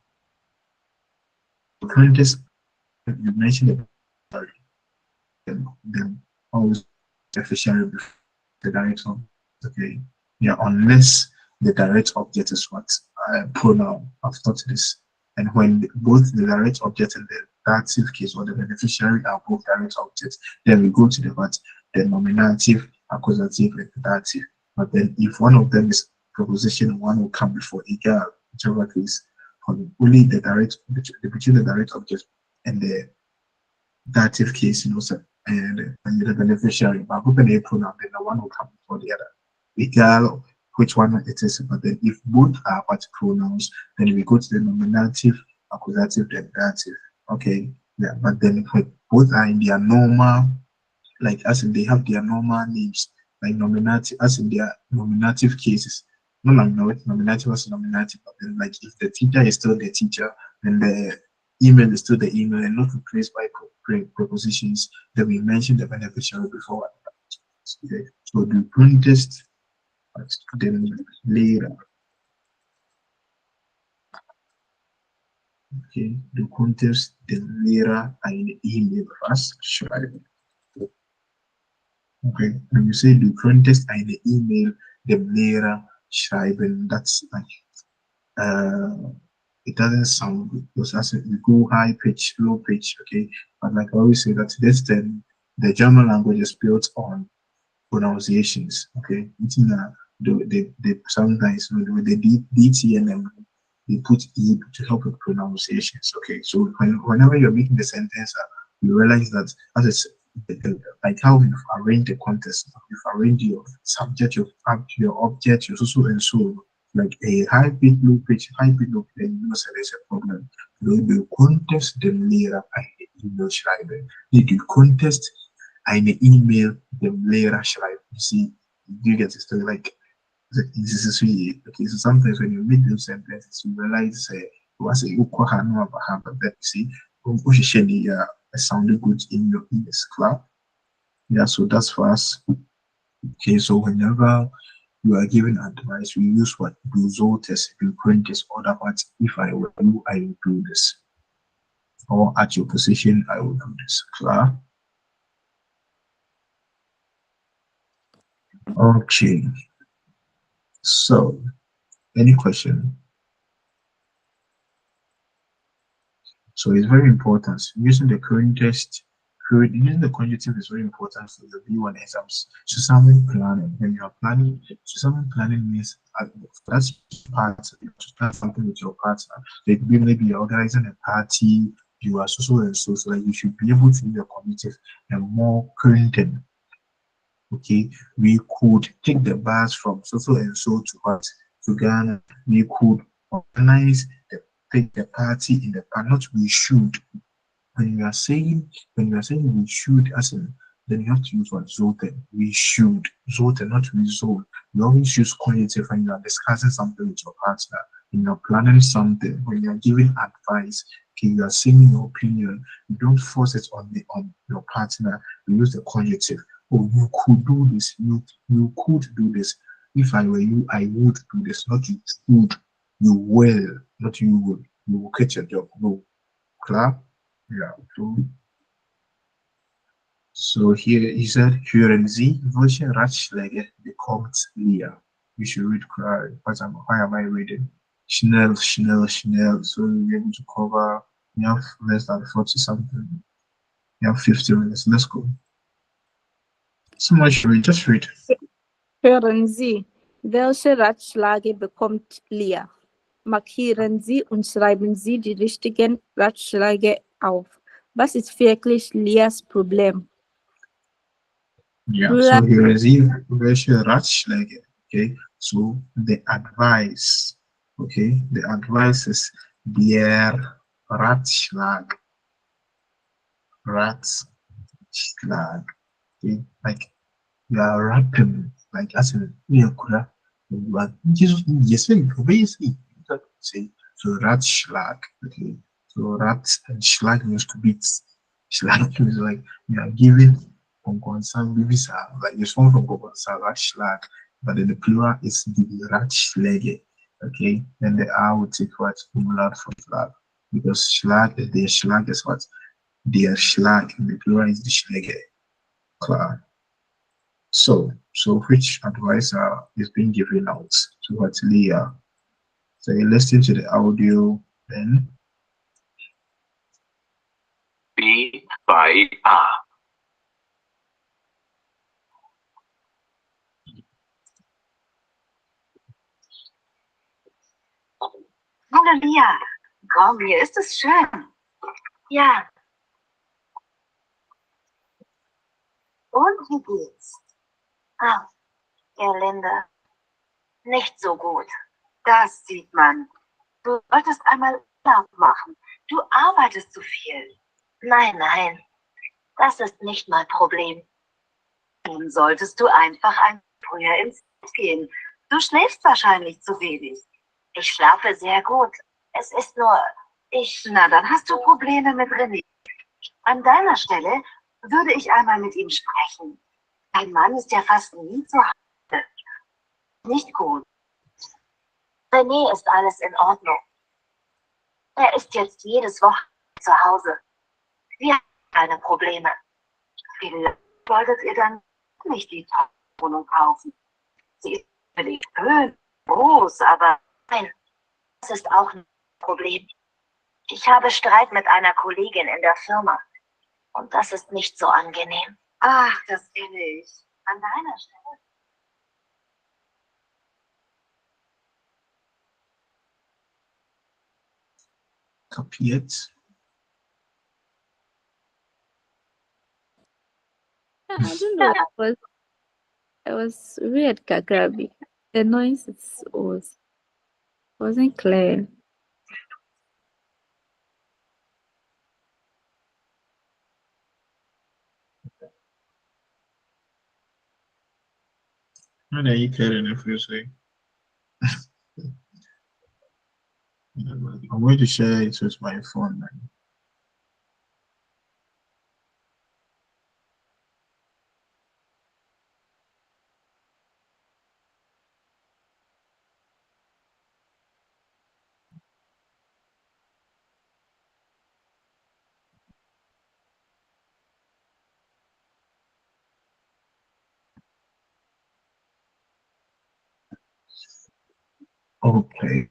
Currently, you mentioned them always beneficiary before the direct object. Okay. Yeah, unless the direct object is what pronoun. I've taught this. And when both the direct object and the dative case or the beneficiary are both direct objects, then we go to the what? The nominative, accusative, and dative. But then if one of them is preposition, one will come before egal, whichever case. Only the direct between the direct object and the dative case, so and the beneficiary, but open a pronoun, then the one will come before the other. Egal which one it is, but then if both are what pronouns, then we go to the nominative, accusative, then dative. Okay, yeah, but then when both are in their normal, like as in they have their normal names, like nominative, as in their nominative cases. Not like nominative as nominative, but then like if the teacher is still the teacher, then the email is still the email and not replaced by prepositions, then we mentioned the beneficiary before. Okay. So the contest then later. Okay, the contest then later eine E-Mail schreiben. Okay, when you say du könntest eine E-Mail dem Lehrer schreiben, that's like it doesn't sound good because as you go high pitch, low pitch, okay. But like I always say that this then the German language is built on pronunciations, okay. It's in they sometimes with the DT and then they put E to help with pronunciations, okay. So whenever you're making the sentence, you realize that as it's like how you've arranged the context, you've arranged your subject, your object, your so and so. Like a high pitch, low pitch, high pitch, low pitch, you know, so there's a problem. The contest dem Lehrer eine E-Mail schreiben. The contest eine E-Mail dem Lehrer schreiben. You see, you get it. So like, this is really, okay, so sometimes when you read those sentences, you realize, what's a but then you see, it sounded good in your English class. Yeah, so that's for us. Okay, so whenever you are giving advice, we use what du solltest, du könntest, or that what if I were you, I would do this. Or at your position, I will do this. Klar? Okay. So, any question? So it's very important. Using the könntest, using the conjunctive is very important for the B1 exams. Zusammen planning. When you are planning, zusammen planning means that's part. You start something with your partner. Like maybe you're organizing a party. You are so and so. So like you should be able to use your cognitive and more könnten. Okay, we could take the bus from so and so to what to Ghana. We could organize take the party in the park. Not we should. When you are saying we should, as in, then you have to use what zoten. We should zoten, not we zone. You always use cognitive when you are discussing something with your partner. When you are planning something, when you are giving advice, okay, you are saying your opinion. You don't force it on your partner. You use the cognitive. oh, you could do this, you could do this. If I were you, I would do this. Not you should, you will, not you would. You will get your job. No, klar. Ja, so. So here he said, hören Sie, welche Ratschläge bekommt Leah? You should read cry. Why am I reading? Schnell, schnell, schnell. So you're able to cover, you have less than 40 something. You have 50 minutes. Let's go. So much read, just read. Hören Sie, welche Ratschläge bekommt Lia? Markieren Sie und schreiben Sie die richtigen Ratschläge auf. Was ist wirklich Lias Problem? Yeah, so here is welche Ratschläge. Okay, so the advice. Okay, the advice is der Ratschlag. Ratschlag. Okay, like you are rapping, like as in yeah, but Jesus, yes, obviously, say so Ratschlag. Okay, so Rat and Schlag means to beat. Schlag is like you are giving concern babies are like it's one from concern Ratschlag, but then the plural is the Ratschläge. Okay, then the R will take what umlaut for flag because Schlag the Schlag is what der Schlag and the plural is the Schläge. Klar. So which advice is being given out to what Leah? So you listen to the audio, then B by A. Hallo Lia, komm, hier ist es schön. Ja. Und wie geht's? Ah, Gerlinde, nicht so gut. Das sieht man. Du solltest einmal Urlaub machen. Du arbeitest zu viel. Nein, nein, das ist nicht mein Problem. Dann solltest du einfach ein früher ins Bett gehen. Du schläfst wahrscheinlich zu wenig. Ich schlafe sehr gut. Es ist nur, na, dann hast du Probleme mit René. An deiner Stelle würde ich einmal mit ihm sprechen. Dein Mann ist ja fast nie zu Hause. Nicht gut. René ist alles in Ordnung. Er ist jetzt jedes Wochenende zu Hause. Wir haben keine Probleme. Vielleicht solltet ihr dann nicht die Wohnung kaufen. Sie ist völlig schön, groß, aber nein, das ist auch ein Problem. Ich habe Streit mit einer Kollegin in der Firma. Und das ist nicht so angenehm. Ach, das kenne ich. An deiner Stelle. kapiert. I don't know. It was weird, Kakabi. The noise wasn't clear. And then you can if you say. I'm going to share it with my phone. Okay.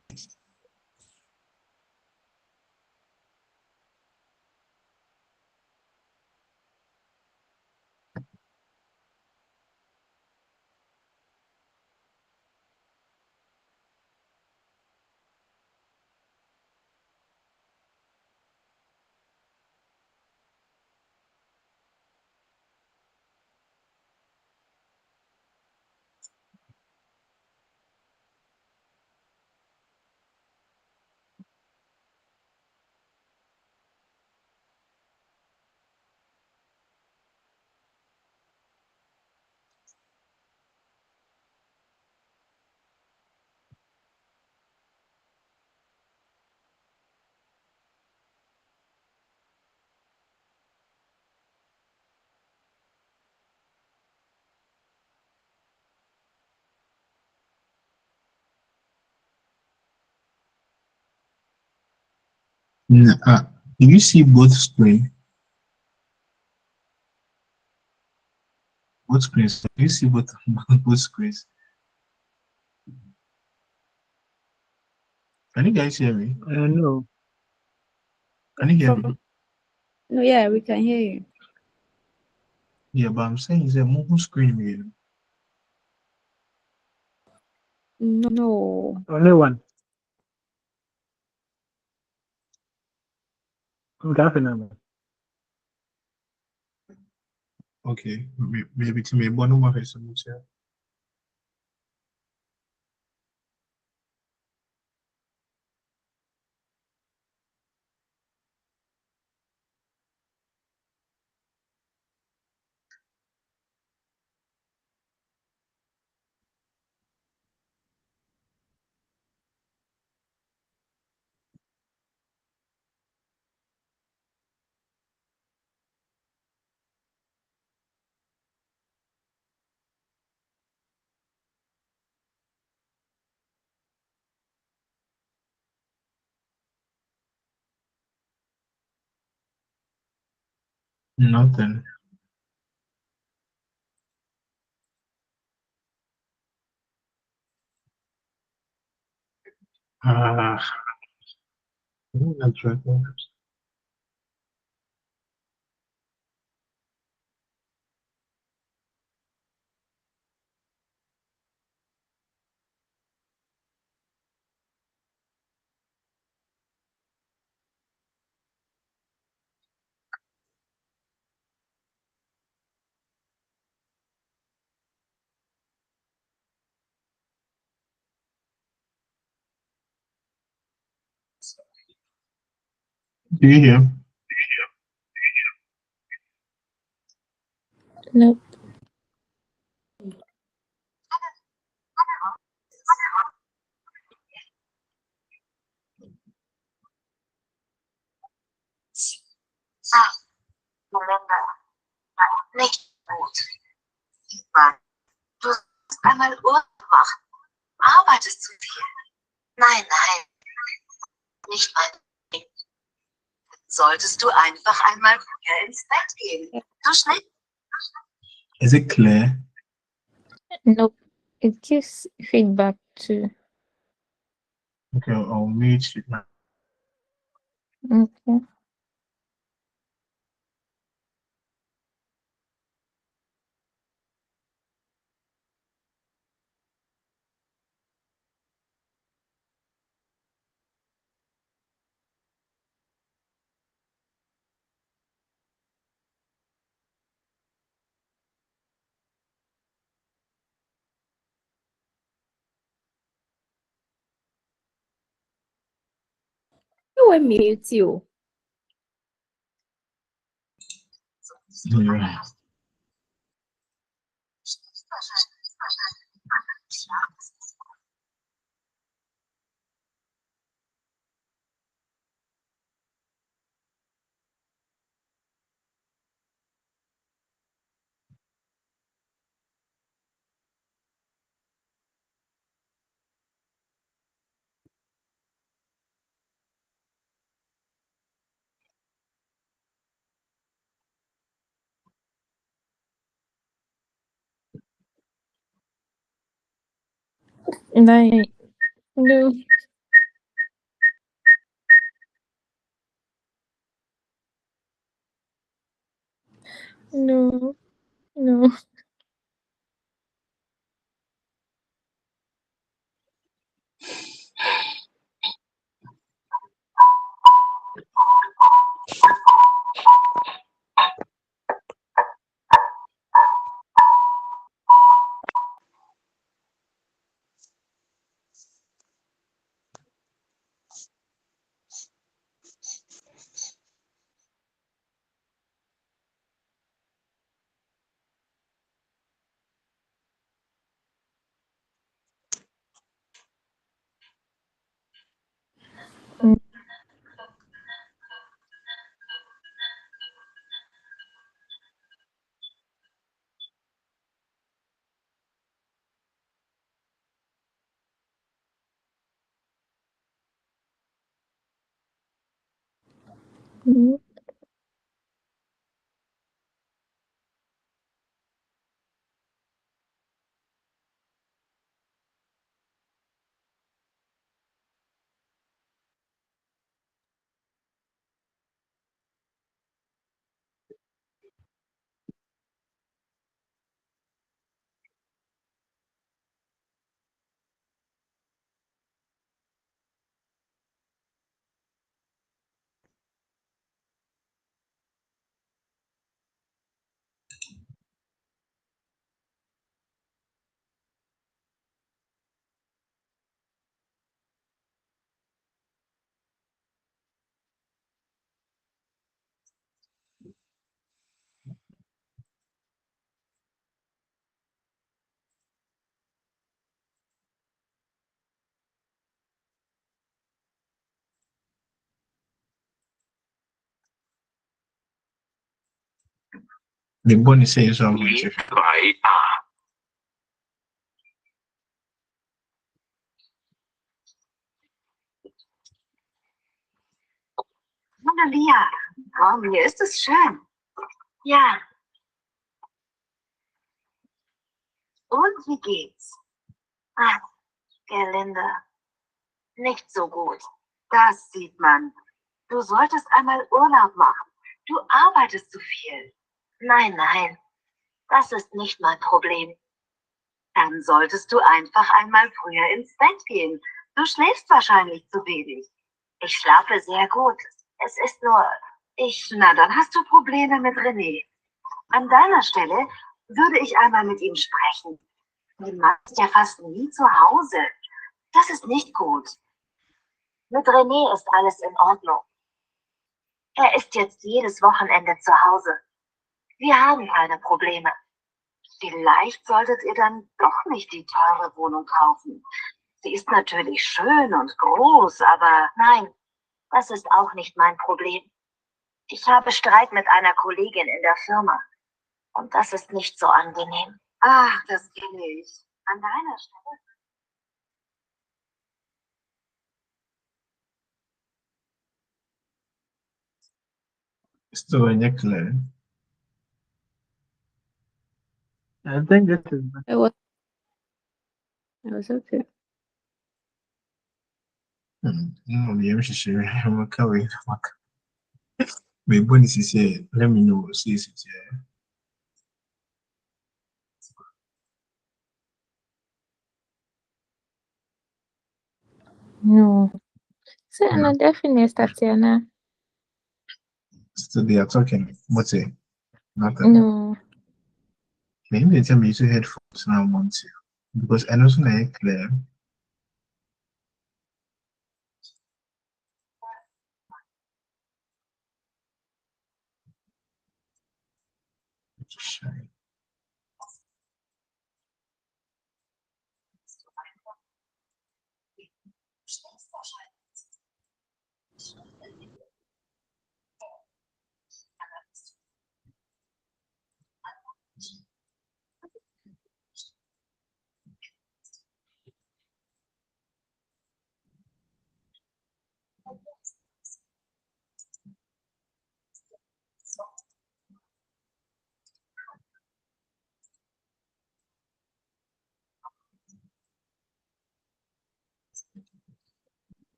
Do you see both screen? Both screens? Do you see both both screens? Can you guys hear me? No. Can you hear me? No, yeah, we can hear you. Yeah, but I'm saying is a mobile screen here. No. Only one. Definitely. Okay, maybe to me, one of my face. Nothing. Ah, that's right. Do you hear? Nope. Ach, Melinda, nicht gut. Mann, du sollst einmal Urlaub machen. Arbeitest zu viel. Nein, nein, nicht mein Ding. Solltest du einfach einmal früher ins Bett gehen. Du schläfst. Is it clear? Nope. It gives feedback too. Okay, I'll mute it now. Okay. You will mute you. Yeah. Nine. No. No. No. Mhm. The bonnie says so much. Hallo Lia, komm, hier ist es schön. Ja. Und wie geht's? Ach, Gerlinde, nicht so gut. Das sieht man. Du solltest einmal Urlaub machen. Du arbeitest zu viel. Nein, nein, das ist nicht mein Problem. Dann solltest du einfach einmal früher ins Bett gehen. Du schläfst wahrscheinlich zu wenig. Ich schlafe sehr gut. Es ist nur, na dann hast du Probleme mit René. An deiner Stelle würde ich einmal mit ihm sprechen. Der Mann ist ja fast nie zu Hause. Das ist nicht gut. Mit René ist alles in Ordnung. Er ist jetzt jedes Wochenende zu Hause. Wir haben keine Probleme. Vielleicht solltet ihr dann doch nicht die teure Wohnung kaufen. Sie ist natürlich schön und groß, aber nein, das ist auch nicht mein Problem. Ich habe Streit mit einer Kollegin in der Firma. Und das ist nicht so angenehm. Ach, das kenne ich. An deiner Stelle. Still a necklace. I think this is better. It was okay. No, the MCC, I'm coming. My bonnie says, let me know. Says it. No. So, no, definitely, Tatiana. Still, they are talking. What's it? Nothing. No. Maybe they tell me to headphones now, Monty. Because I know so clear.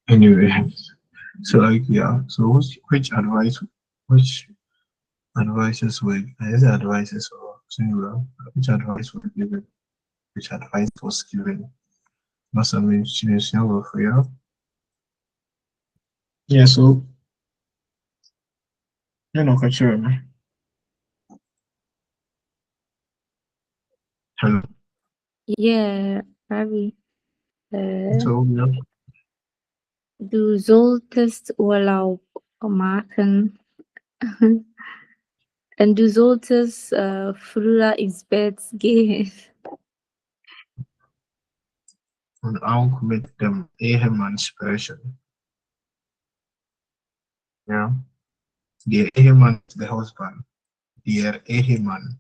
Anyway, so like yeah, so which advices were is it advices or singular? Which advice were given? Which advice was given? Must have been for you. Yeah, so you know, culture. Hello. Yeah, Ravi. So yeah. Du solltest Urlaub machen. Und du solltest früher ins Bett gehen. und auch mit dem Ehemann sprechen. Ja, der Ehemann ist der Husband. Der Ehemann,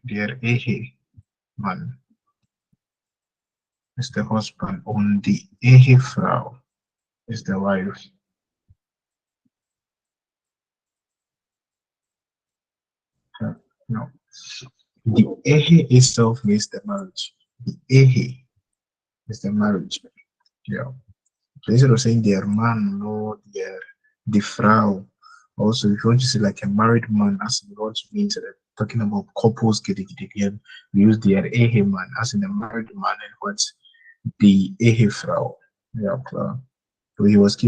der Ehemann ist der Husband und die Ehefrau ist the wife. No. The Ehe itself means the marriage. The Ehe is the marriage. Yeah. So instead of saying their man, no, the Frau. Also, if you want to say like a married man, as in what means talking about couples getting again, we use their Ehe man as in a married man and what's the Ehe Frau. Yeah, klar. So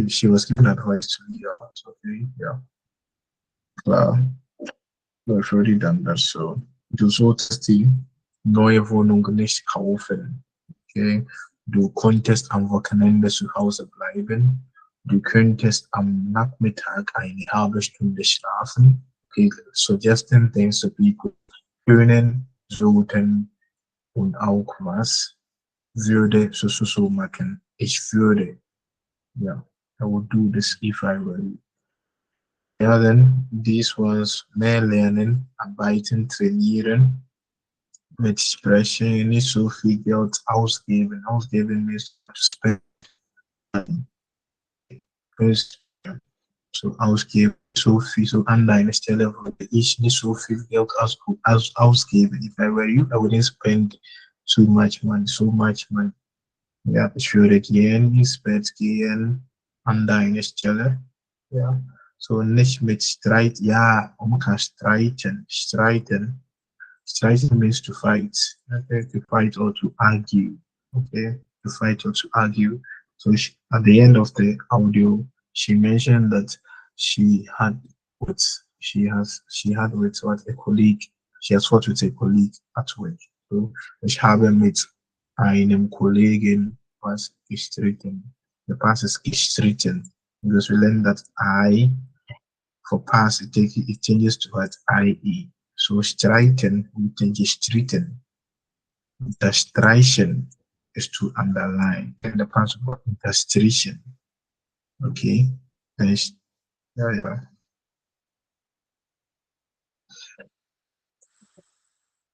she was given advice to me. Yeah, okay, yeah, klar. We've already done that, so du solltest die neue Wohnung nicht kaufen. Okay? Du konntest am Wochenende zu Hause bleiben. Du könntest am Nachmittag eine halbe Stunde schlafen. Okay? Suggesting things to people. Können, sollten und auch was würde so machen. Ich würde. Yeah, I would do this if I were you. Ja, then this was mehr lernen, arbeiten, trainieren, mit sprechen, nicht so viel Geld ausgeben. Ausgeben means to spend. So ausgeben, so viel, so an deiner Stelle würde ich nicht so viel Geld ausgeben. If I were you, I wouldn't spend so much money. Ja, ich würde gehen, ins Bett gehen, an deiner Stelle. Ja. So nicht mit Streit, ja, man kann streiten. Streiten means to fight. Okay, to fight or to argue. Okay, to fight or to argue. So at the end of the audio, she mentioned that she had with what a colleague. She has fought with a colleague at work. So ich habe mit einem Kollegen was gestritten. The past is gestritten. Because we learned that I, for past, it changes to what IE. So streiten, we change stritten. The streichen is to underline. And the past of interstration. Okay. And yeah.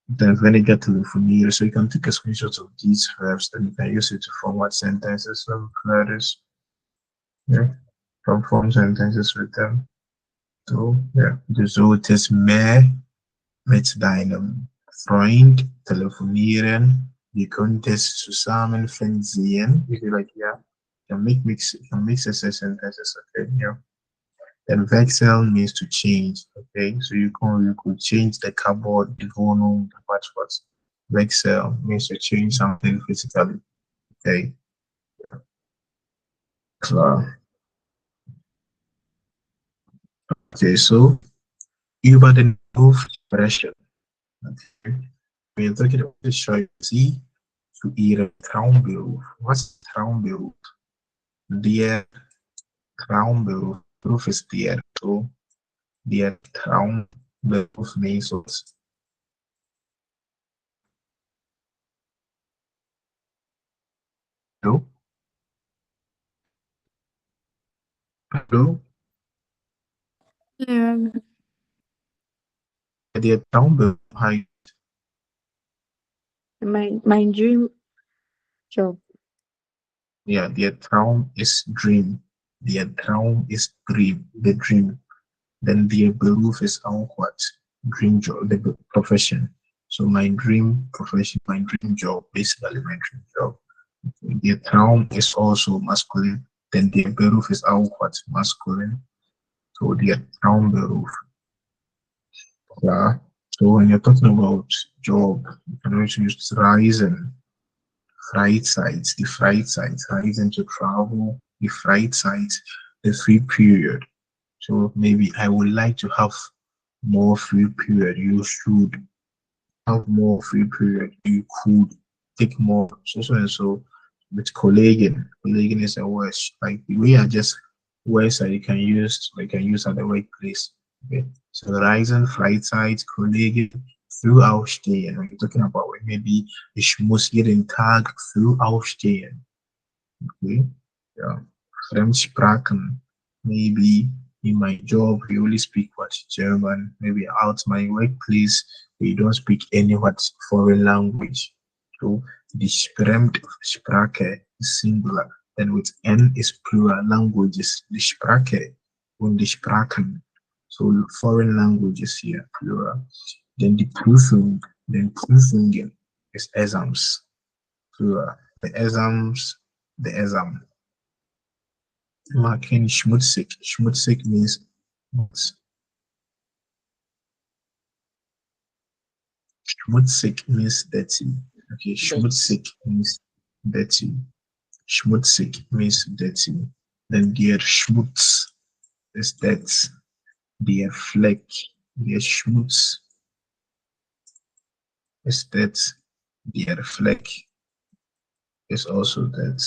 Then when you get to the familiar, so you can take a screenshot of these verbs, then you can use it to format sentences of letters. Yeah. From form sentences with them. So, ja, du solltest mehr mit deinem Freund telefonieren. Ihr könnt es zusammen fernsehen. You feel like, yeah, you can mix sentences, okay, yeah. Then wechsel means to change, okay. So you could change the cupboard, the Wohnung, what. Wechsel means to change something physically, okay. Klar. Okay, so über den Beruf sprechen. Okay. Wir talking about the Sie zu ihrem Traumberuf. Was ist Traumberuf? Der Traumberuf ist der. So, der Traumberuf means what? Hello? Hello? Der Traumberuf heißt My dream job. yeah, der Traum is dream. Der Traum is dream, the dream. Then der Beruf is auch what? Dream job, the profession. So my dream profession, my dream job, basically my dream job. Der Traum is also masculine. Then der Beruf is auch what? Masculine. So der Traumberuf. Yeah. So when you're talking about job, you can also use Reisen. Freizeit, the Freizeit, Reisen to travel, the Freizeit, the free period. So maybe I would like to have more free period. You should have more free period. You could take more. So and so. With Kollegen is a word like we are just words that you can use at the workplace. Okay. So Reisen, Freizeit, Kollegen, früh aufstehen. We're talking about maybe ich muss jeden Tag früh aufstehen. Okay, yeah. Fremdsprachen, maybe in my job we only speak what German. Maybe out my workplace we don't speak any what foreign language. So the Fremdsprache is singular, and with N is plural languages. Die Sprache und die Sprachen. So foreign languages here, plural. Then the Prüfungen is exams, plural. The exams, the exam. Marking schmutzig. Schmutzig means schmutzig means dirty. Okay, schmutzig means dirty. Schmutzig means dirty. Then der Schmutz is dirt. Der Fleck, der Schmutz is dirt. Der Fleck is also dirt.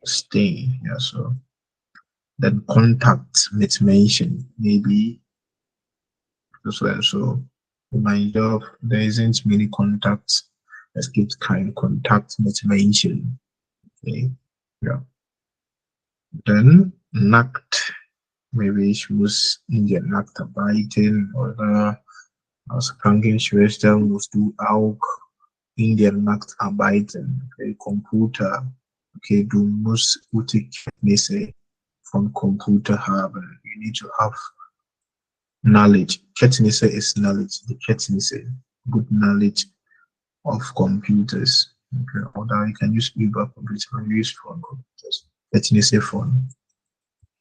Stain, yeah, so then contact mit Menschen, maybe as well. So in my job, there isn't many contacts. Es gibt keinen Kontakt mit Menschen. Okay, yeah. Then nackt, maybe ich muss in der Nacht arbeiten oder als Krankenschwester musst du auch in der Nacht arbeiten. Okay, Computer. Okay, du musst gute Kenntnisse von Computer haben. You need to have knowledge. Kenntnisse is knowledge. The Kenntnisse, good knowledge of computers. Okay, or you can use Uber computer or use phone computers. Kenntnisse von.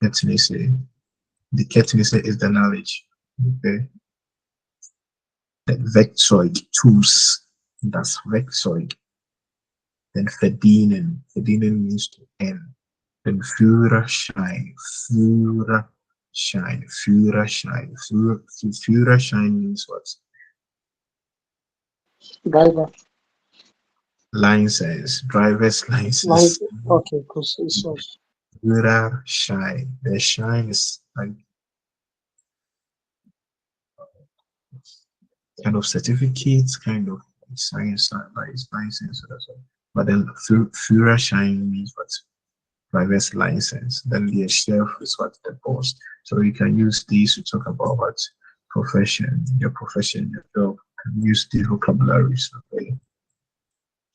Kenntnisse. The Kenntnisse is the knowledge. Okay. The Werkzeug, tools. Das Werkzeug. Then verdienen. Verdienen means to earn. Then Führerschein. Führerschein. Führerschein. Führerschein means what? Driver. License. Driver's license. Like, okay, because Führerschein. The shine is like kind of certificates, kind of science, license. But then Führerschein means what? Driver's license. Then the chef is what? The boss. So you can use these to talk about what? Profession, your job. You can use the vocabularies. Okay.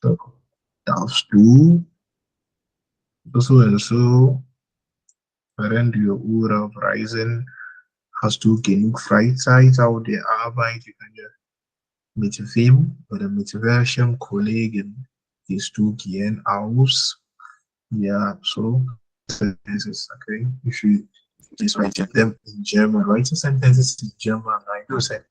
So darfst du so während der Urlaub reisen, hast du genug Freizeit auf der Arbeit? You can mit wem oder mit welchem Kollegen gehst du gern aus? Yeah, so sentences, okay. If you just write them in German, writing sentences in German, I do say,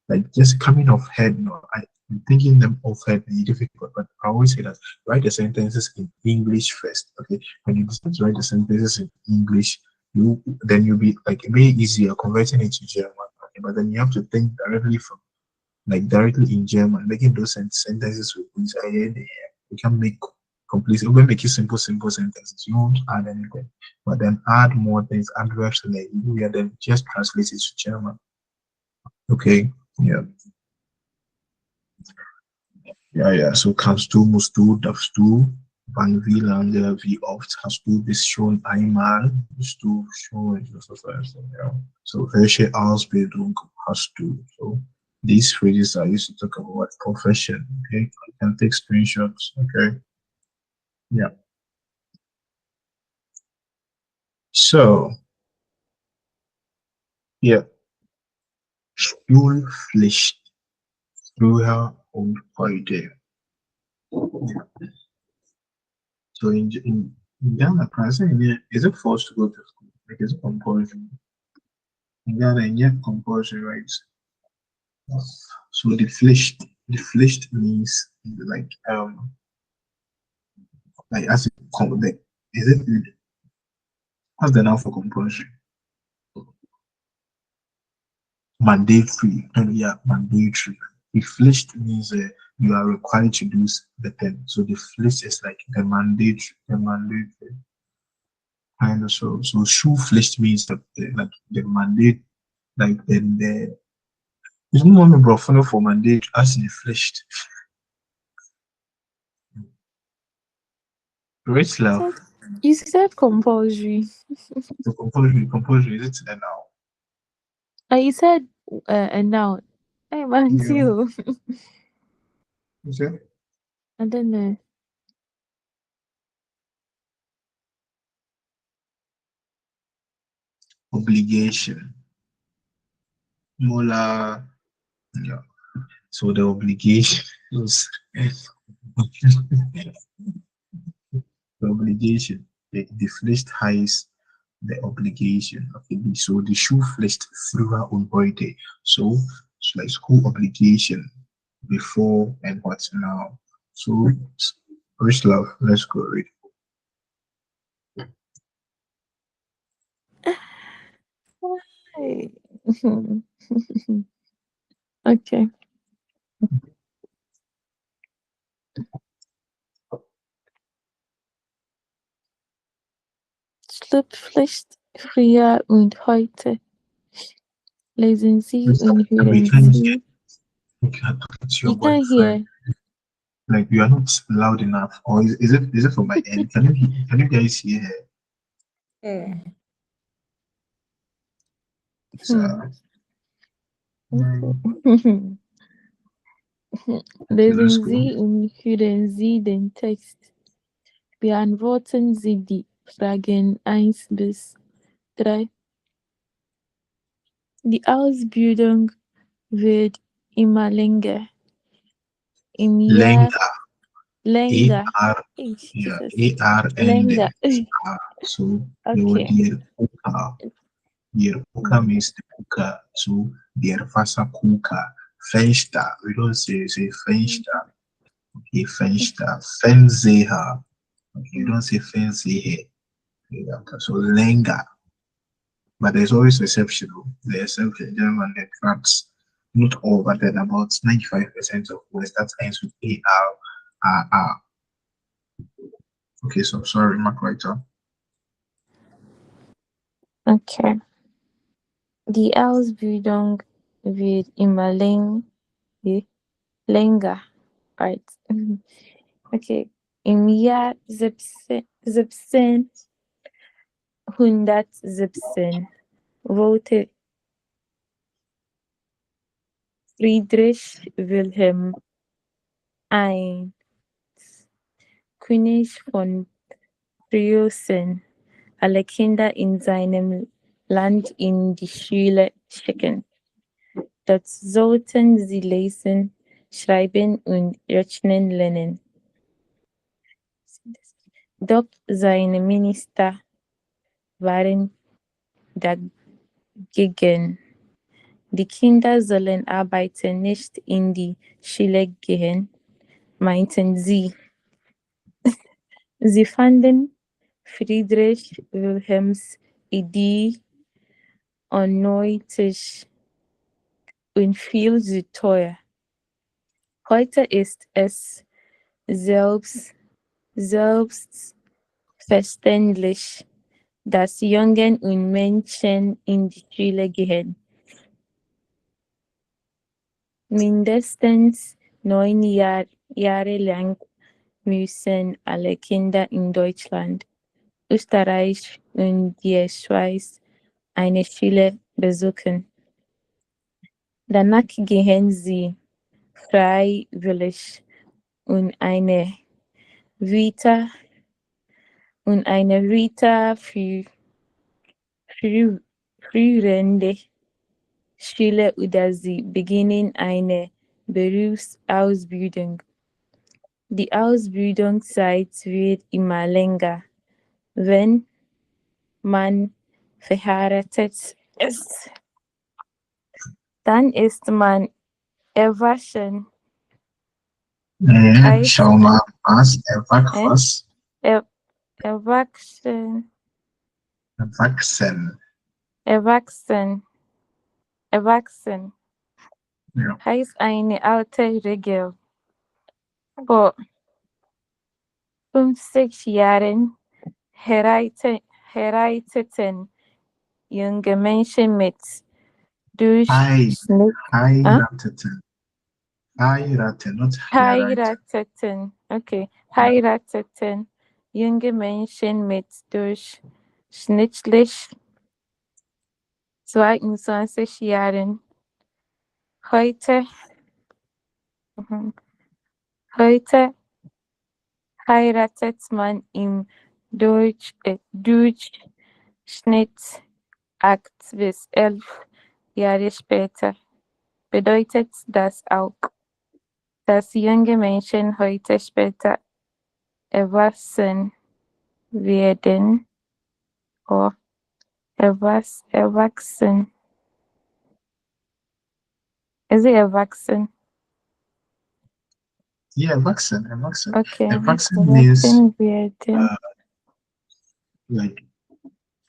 like just coming off head, no, I'm thinking them off head is difficult, but I always say that write the sentences in English first, okay. When you decide to write the sentences in English, then you'll be like way easier converting it to German, okay. But then you have to think directly in German, making those sentences with which you can make complete. We'll make it simple sentences. You won't add anything, but then add more things, add verbs, and then just translate it to German. Okay, yeah. So kannst du, musst du, darfst du, wann, wie lange, wie oft hast du bis schon einmal, bist du schon, yeah. So welche Ausbildung hast du? So these phrases I used to talk about profession. Okay, you can take screenshots. Okay. Yeah. So, yeah. Schulpflicht. Früher und heute. So in Ghana, presently, is it forced to go to school? Like, is it compulsory? In Ghana, yeah, compulsory, right? So the Pflicht means like as it is it what's the noun for compulsory? Mandatory. And yeah, mandatory. The Pflicht means you are required to do the thing. So the Pflicht is like the mandatory. kind of so Schulpflicht means that like the mandate, like then the is more member for mandate as in the Pflicht. Rich love. You said compulsory. So compulsory is it there now? You said a noun. Hey man, Yeah. too. Is it? I don't know. Obligation. Mola. Yeah. So the obligation the obligation. The Pflicht heißt the obligation. Okay, so the Schulpflicht früher und heute. So it's like school obligation before and what's now. So rich love, let's go read. Hey. Okay. Schlüpflicht früher und heute. Lesen Sie und hören Sie. It's your You can't boyfriend. hear. Like you are not loud enough, or is it from my end? Can you guys hear her? It's, Lesen Sie und hören Sie den Text. Beantworten Sie die Fragen 1 bis 3. Die Ausbildung wird immer länger. Im Jahr länger. Länger. So Okay. the kuka means the kuka. So the fasa kuka. Fenster. We don't say fenster. Okay, fenster. Fenzeha. Okay, you don't say fenzehe. So lenga. But there's always exception. The exception, German, the France, not all, but then about 95% of words that ends with AR. Okay, so sorry, Mark Writer. Okay. Die Ausbildung wird immer länger. Right. Okay. Im Jahr 1717 wurde Friedrich Wilhelm I, König von Preußen, alle Kinder in seinem Land in die Schule schicken. Dort sollten sie lesen, schreiben und rechnen lernen. Doch seine Minister waren dagegen. Die Kinder sollen arbeiten, nicht in die Schule gehen, meinten sie. Sie fanden Friedrich Wilhelms Idee unnötig und viel zu teuer. Heute ist es selbstverständlich, dass Jungen und Mädchen in die Schule gehen. Mindestens 9 Jahre lang müssen alle Kinder in Deutschland, Österreich und der Schweiz eine Schule besuchen. Danach gehen sie freiwillig und eine weiterführende Schule oder sie beginnen eine Berufsausbildung. Die Ausbildungszeit wird immer länger, wenn man verheiratet ist. Dann ist man erwachsen. Schau mal, was? Erwachsen. Erwachsen. Ja. Heißt eine alte Regel. Vor 50 Jahren heiraten junge Menschen mit Hi, Durchschnitt. heirateten. Heiraten, not heiraten. Heirateten. Okay. Heirateten junge Menschen mit durchschnittlich 22 Jahren. Heute Heute heiratet man im Durchschnitt 8 bis 11 Jahre später. Bedeutet das auch, dass junge Menschen heute später erwachsen werden? Oder erwachsen? Is it erwachsen? Yeah, erwachsen. Okay. Erwachsen means Erwachsen werden. like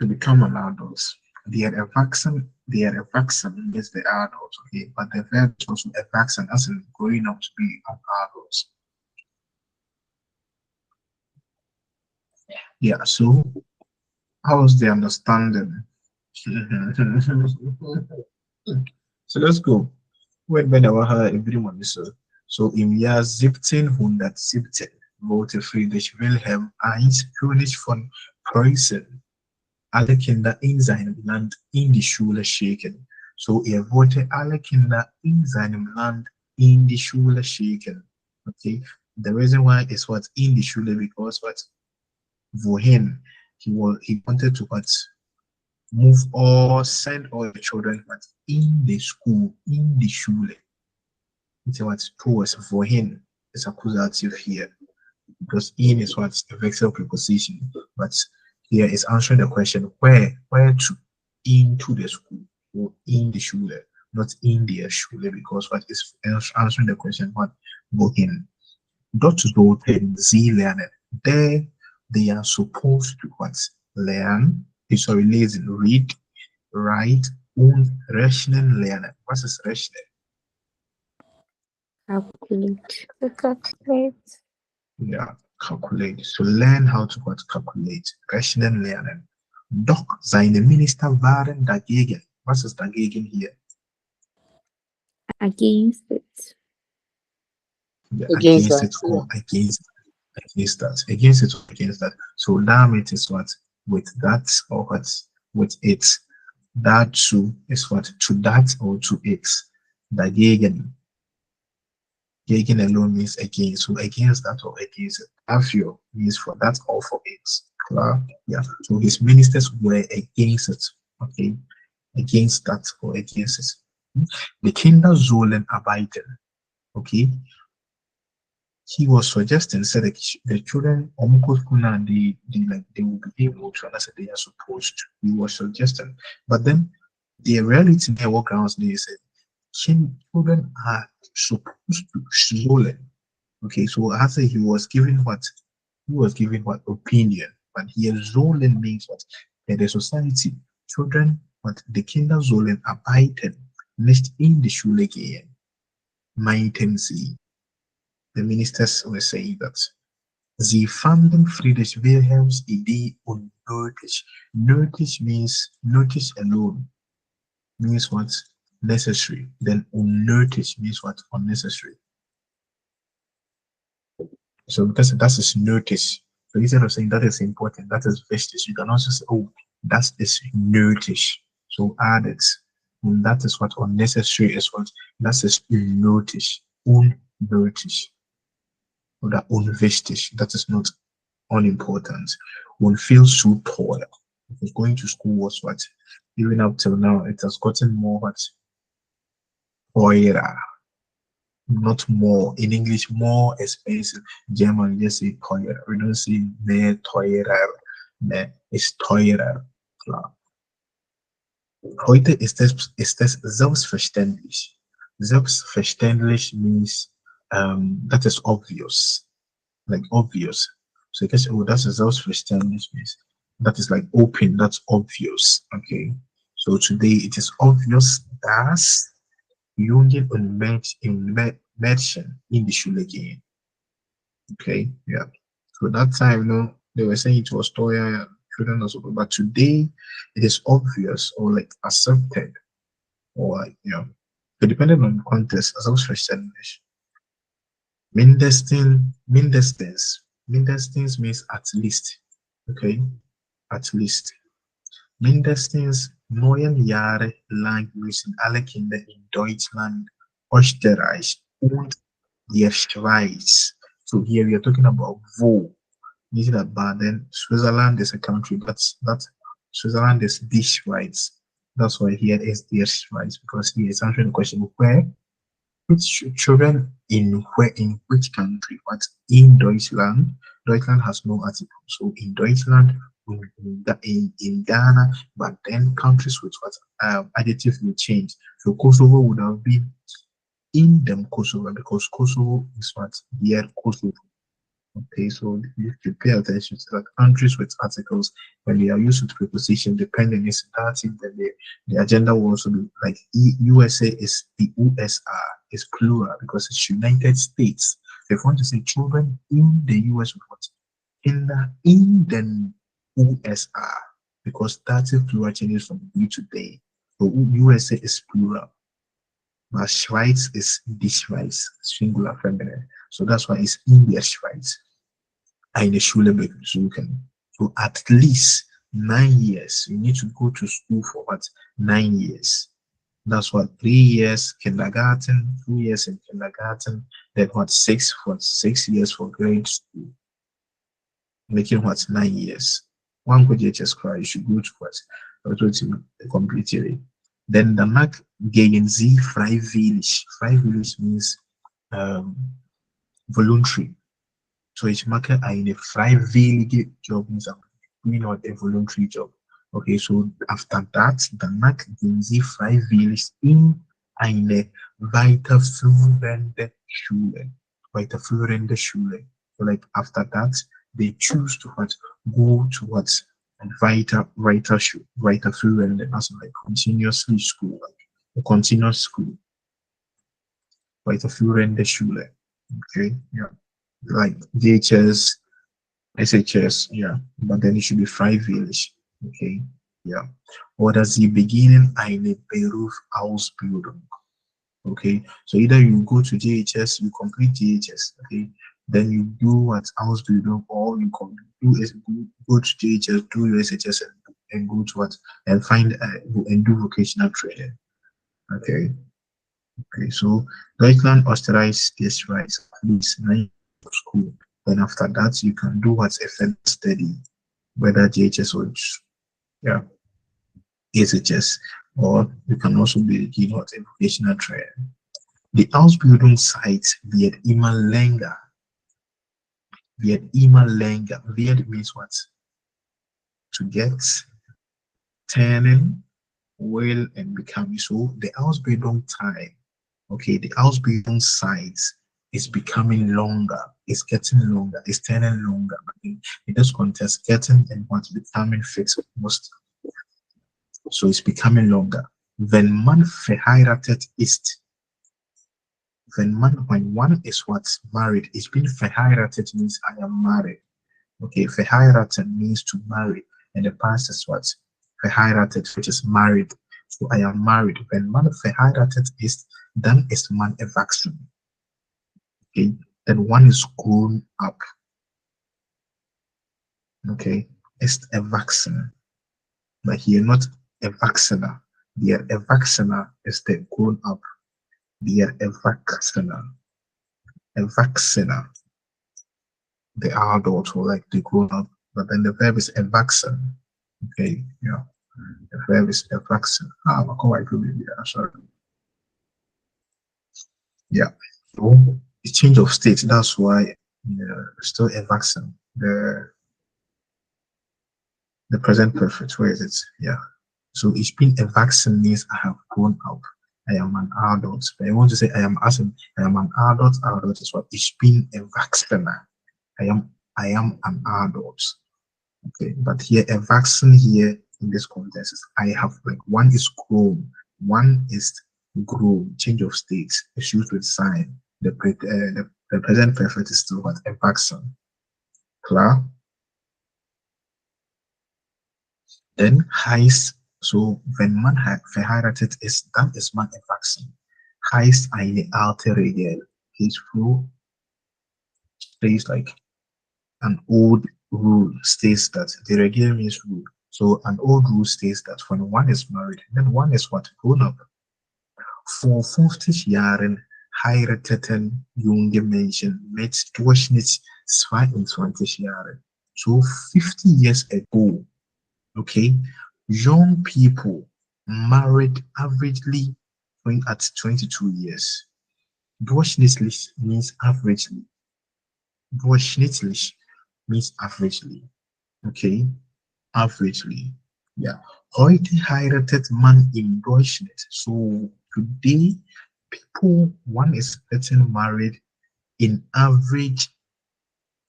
to become an adult. They are erwachsen means the adult, okay? But the verb is also erwachsen, as in growing up to be an adult. Yeah, so how's the understanding? So let's go. When wir everyone so. So im Jahr 1717 wurde Friedrich Wilhelm I König von Preußen alle Kinder in seinem Land in die Schule schicken. So wollte alle Kinder in seinem Land in die Schule schicken. Okay. The reason why is what in the Schule because what wohin he wanted to what move or send all the children what in the school in the Schule. It's what towards wohin is accusative here because in is what a vexed preposition, but here is answering the question where to into the school or in the Schule, not in the Schule, because what is answering the question what wohin. Dort sollten sie lernen. There they are supposed to what learn. Sorry, lesen, read, write und rechnen lernen. Was ist rechnen? Calculate. To calculate. Yeah, calculate. So learn how to what calculate. Rechnen lernen. Doch seine Minister waren dagegen. Was ist dagegen hier? Against it. Yeah, Against against that, it or against that. Against it or against that. So damit is what with that or what with it. That to is what to that or to it. Dagegen. Gegen alone means against. So against that or against it. Afio means for that or for it. Klar? Yeah. So his ministers were against it. Okay. Against that or against it. The Kinder sollen arbeiten. Okay. He was suggesting said the children they will be able to understand they are supposed to. He was suggesting. But then the reality there what grounds they said children are supposed to sollen. Okay, so I say he was giving what opinion, but here sollen means what in the society children what the Kinder sollen arbeiten nicht in die Schule gehen. Meinten sie. The ministers were saying that sie fanden Friedrich Wilhelms Idee unnötig. Nötig means notice alone means what necessary. Then unnötig means what unnecessary. So because that is notice. So instead of saying that is important, that is vestige, you can also say, oh, that is nötig. So add it. And that is what unnecessary is what that is unnötig. Unnötig. Or that unwichtig, that is not unimportant. One feels so tall. Because going to school was what even up till now it has gotten more what teurer, not more. In English, more expensive. German, just say teurer. We don't say mehr teurer. Mehr ist teurer. Klar. Heute ist es selbstverständlich. Selbstverständlich means that is obvious, like obvious. So you can say, oh, that's a selbstverständlich means that is like open, that's obvious. Okay. So today it is obvious that Jungen und Mädchen in die Schule gehen. Okay, yeah. So that time, no, they were saying it was teuer. children also go. But today, it is obvious or like accepted, or like, so depending on the context, as I was first saying, mindestens means at least. Okay, at least. Mindestens neun Jahre lang müssen alle Kinder in Deutschland, Österreich und der Schweiz. So here we are talking about wo. Isn't that bad? Then Switzerland is a country, but that Switzerland is the Schweiz. That's why here is the Schweiz, because he is answering the question where, which children in which country? But in Deutschland, Deutschland has no article. So in Deutschland, in Ghana, but then countries with what adjective will change. So Kosovo would have been in them Kosovo, because Kosovo is what here Kosovo. Okay, so you should pay attention to that. Countries with articles, when they are used with preposition, depending is starting, then the agenda will also be like USA is the USR is plural because it's United States. So if you want to say children in the US, what in the USR, because that's a plural changes from we today. So USA is plural. But Schweiz is the Schweiz, singular feminine. So that's why it's in the Schweiz. Eine Schule besuchen. So at least 9 years. You need to go to school for what? 9 years. That's what 3 years kindergarten, 2 years in kindergarten, then what 6 years for grade school. Making what 9 years. One could just cry, you should go to what? To complete it. Then danach gehen sie freiwillig. Freiwillig means voluntary. So ich mache eine freiwillige Job, means I'm doing not a voluntary job. Okay, so after that, danach gehen sie freiwillig in eine weiterführende Schule. Weiterführende Schule. So like after that, they choose to what? Go towards weiterführende, also like continuously school, like a continuous school. Weiterführende Schule. Okay, yeah. Like DHS, SHS, yeah, but then it should be freiwillig. Okay, yeah. Oder sie beginnen eine Berufsausbildung. Okay, so either you go to JHS, you complete JHS, okay, then you do what Ausbildung, or you go to JHS, do your SHS, and go to what and find and do vocational training. Okay, so Deutschland, Österreich, this right, at least 9 years of school. Then after that, you can do what's a further study, whether JHS or SHS, or you can also be doing what a vocational training. The Ausbildungszeit wird immer länger. Wird means what? To get, turning, will, and becoming. So the Ausbildung time, okay, the Ausbildungszeit is becoming longer. It's getting longer. It's turning longer. In this context, getting and what's becoming fixed most. So it's becoming longer. Wenn man verheiratet ist. When one is what's married, it's been verheiratet means I am married. Okay, verheiratet means to marry, and the past is what? Verheiratet, which is married. So I am married. When man verheiratet ist, dann ist man erwachsen. Okay, then one is grown up. Okay, ist erwachsen. But here not erwachsener. The erwachsener is the grown up. The erwachsener. The adult, or like the grown up. But then the verb is erwachsen. Okay, yeah. The verb is erwachsen. Sorry. Yeah. So the change of state, that's why still erwachsen. The present perfect, where is it? Yeah. So ich bin erwachsen means I have grown up. I am an adult. But I want to say I am an adult. Adult is what? Ich bin erwachsener. I am an adult. Okay, but here erwachsen here in this context is I have, like, one is grown, one is grown. Change of state is used with sign. The present perfect is still what? Erwachsen. Klar? Dann heißt, so, wenn man verheiratet ist, dann ist man erwachsen. Heißt eine alte Regel. His rule stays like an old rule states that the Regel means rule. So an old rule states that when one is married, then one is what? Grown up. Vor 50 Jahren heirateten junge Menschen mit Durchschnitt 22 Jahren. So 50 years ago, okay, young people married averagely at 22 years. Durchschnittlich means averagely. Durchschnittlich means averagely. Okay, averagely. Yeah. Heute heiratet man im Durchschnitt. So today, one is getting married in average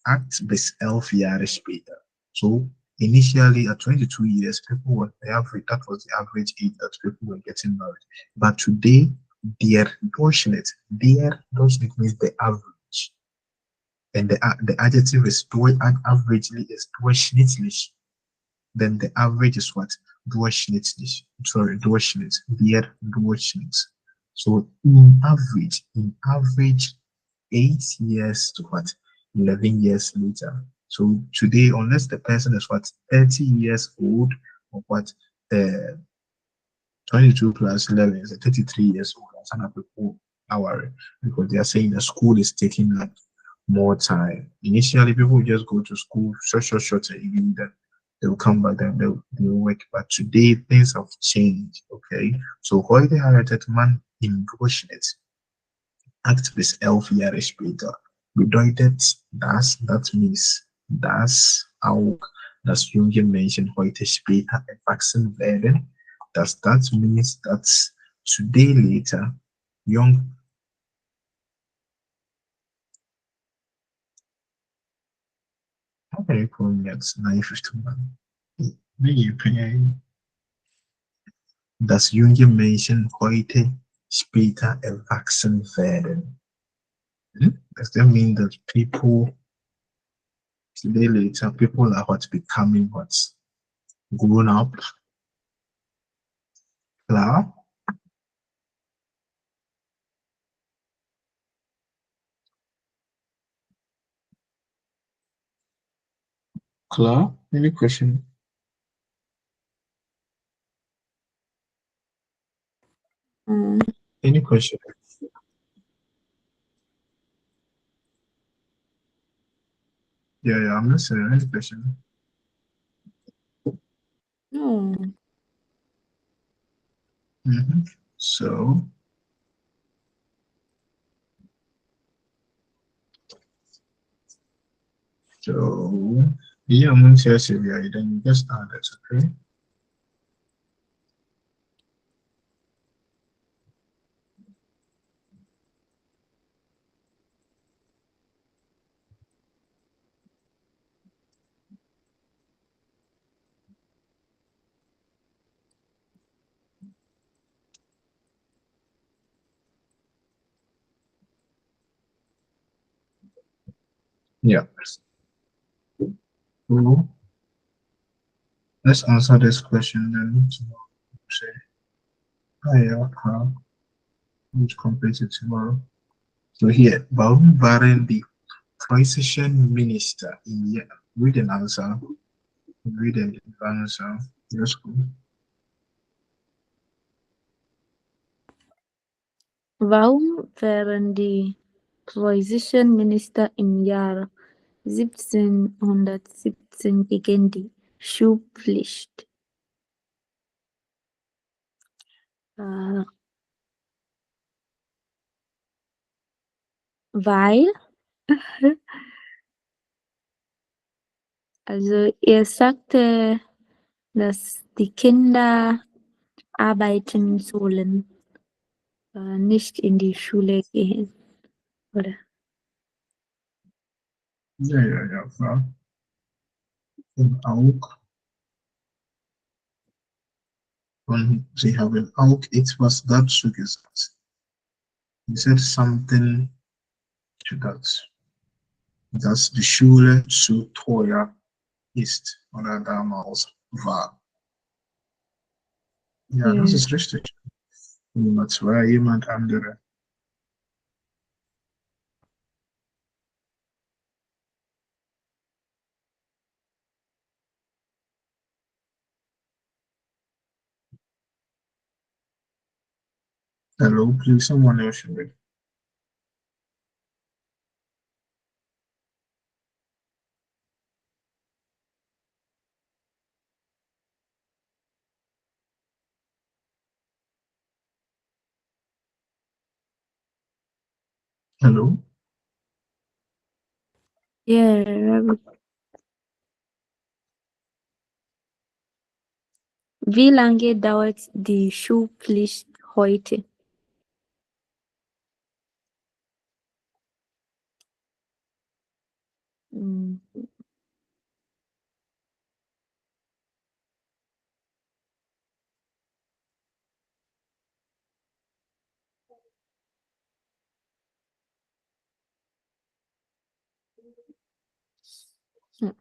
at bis 11 Jahre später. So initially at 22 years, people were the average, that was the average age that people were getting married. But today, their Durchschnitt means the average. And the adjective is averagely is durchschnittlich. Then the average is what? Durchschnittlich. Sorry, Durchschnitt. Der Durchschnitt. So in average, 8 years to what? 11 years later. So today, unless the person is what? 30 years old, or what? 22 plus 11 is 33 years old. Some people are worried because they are saying the school is taking like more time. Initially, people would just go to school short, and then they'll come back and they'll work. But today, things have changed. Okay, so heute heiratet man im Durchschnitt 8 bis 11 Jahre später. Bedeutet that means, dass auch das junge Menschen heute später erwachsen werden. That means that today later, young. How can you call me at 9:51? Maybe dass junge Menschen heute später erwachsen werden. Does that mean that people today later, people are what becoming what? Grown up? Klar? Klar? Any question? Any question? Yeah, I'm listening. Any question? No. So, yeah, I'm going to say, yeah, then you just add it, okay? Yeah. So, let's answer this question then. Tomorrow. Say, how which completed tomorrow. So here, warum waren die preußischen Minister in read an answer. Read an answer. Yes, cool. Warum wären die preußischen Minister im Jahr 1717 gegen die Schulpflicht? Weil, also er sagte, dass die Kinder arbeiten sollen, nicht in die Schule gehen, oder? Ja, klar. Und auch, und sie haben auch etwas dazu gesagt. He said something to that, dass die Schule zu teuer ist oder damals war. Ja, das ist richtig. Nummer 2, jemand andere. Hello, please, someone else should read. Hallo? Ja, Rabbi. Wie lange dauert die Schulpflicht heute? Hm, hm.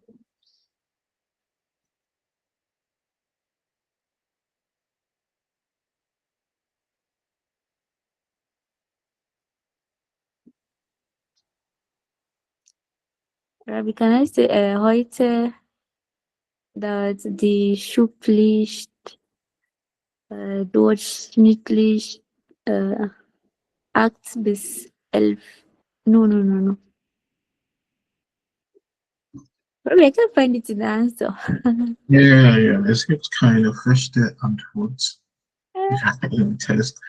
Rabbi, kann I say, heute dauert die Schulpflicht durchschnittlich 8 bis 11. No. Rabbi, I can't find it in the answer. Ja, es gibt keine feste Antwort im Test,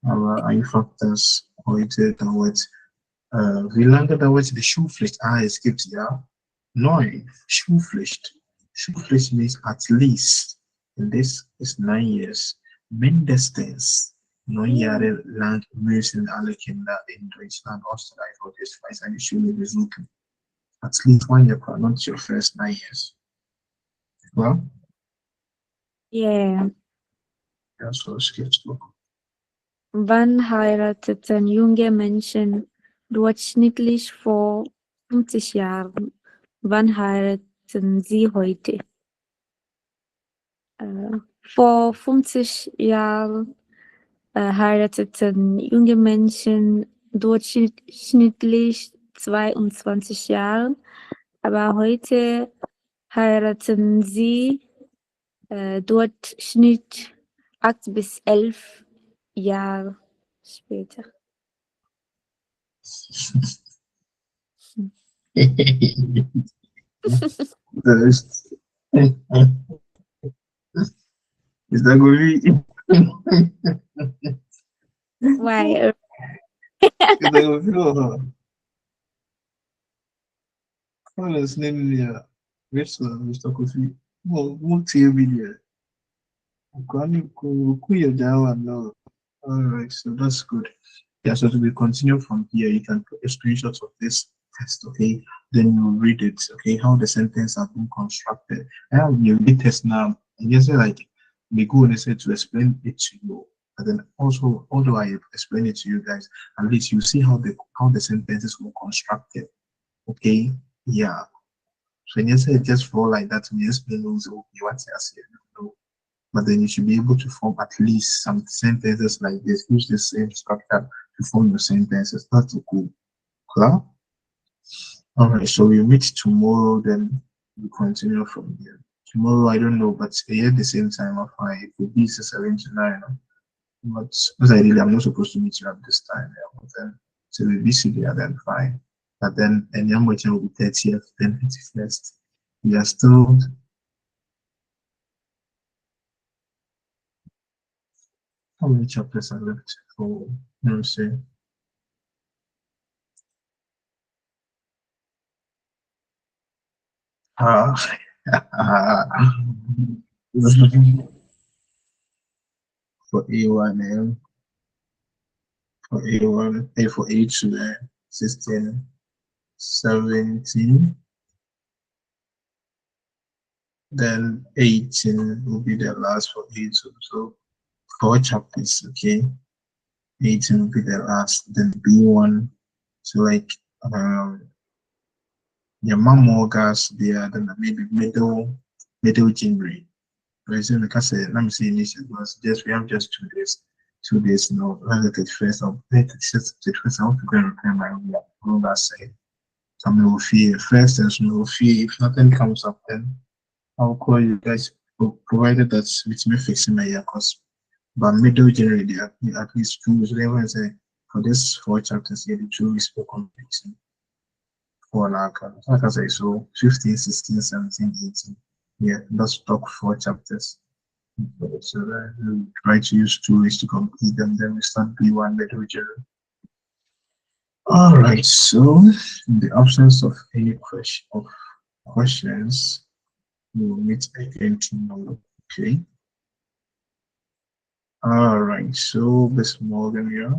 aber einfach, dass heute dauert, wie lange dauert die Schulpflicht? Es gibt ja 9 Schulpflicht. Schulpflicht means at least, and this is 9 years. Mindestens 9 Jahre lang müssen alle Kinder in Deutschland, Österreich oder der Schweiz eine Schule besuchen. At least 1 year, not your first 9 years. Well, Yeah. ja, so es gibt noch. Wann heirateten junge Menschen durchschnittlich vor 50 Jahren? Wann heiraten sie heute? Vor 50 Jahren heirateten junge Menschen durchschnittlich 22 Jahre, aber heute heiraten sie Durchschnitt 8 bis 11 Jahre später. Das ist, ist that going Why? Honest name here. Mr. Kofi. Won't tell me there. No. Alright, so that's good. Yeah, so we continue from here. You can put a screenshot of this test, okay? Then you read it, okay? How the sentence have been constructed. I have you read test now, and you say like we go and say to explain it to you. But then also, although I explain it to you guys, at least you see how the sentences were constructed. Okay? Yeah. So when you say just for like that, you explain also what you say. No. But then you should be able to form at least some sentences like this. Use the same structure to form your sentences. That's cool. Clear? All right. So we meet tomorrow. Then we continue from here. Tomorrow, I don't know, but here at the same time of it will be 7 to 9. But because I'm not supposed to meet you at this time. Yeah, but then so we'll be there then fine. But then and young will be 30th, then 51st. We are still how many chapters are left for nursing? For A1, for A1, A for A2, 16, 17, then 18 will be the last for A2. So 4 chapters, okay? 18 will be the last, then B1. So like your mom more gas there, then maybe middle January. resume the cassette. Let me see initial because just we have just 2 days. 2 days now. Let's get first of the first I want to go and repair my room that side. Some no fee first and no fee. If nothing comes up, then I'll call you guys provided that's with me fixing my year cost. But middle January, at least 2 weeks. They say for this 4 chapters here, the 2 weeks for completion. For like I say, so 15, 16, 17, 18. Yeah, let's talk 4 chapters. So we try to use 2 weeks to complete them, then we start B1 middle January. All right, so in the absence of any questions, we will meet again tomorrow. Okay. All right, so Miss Morgan, yeah.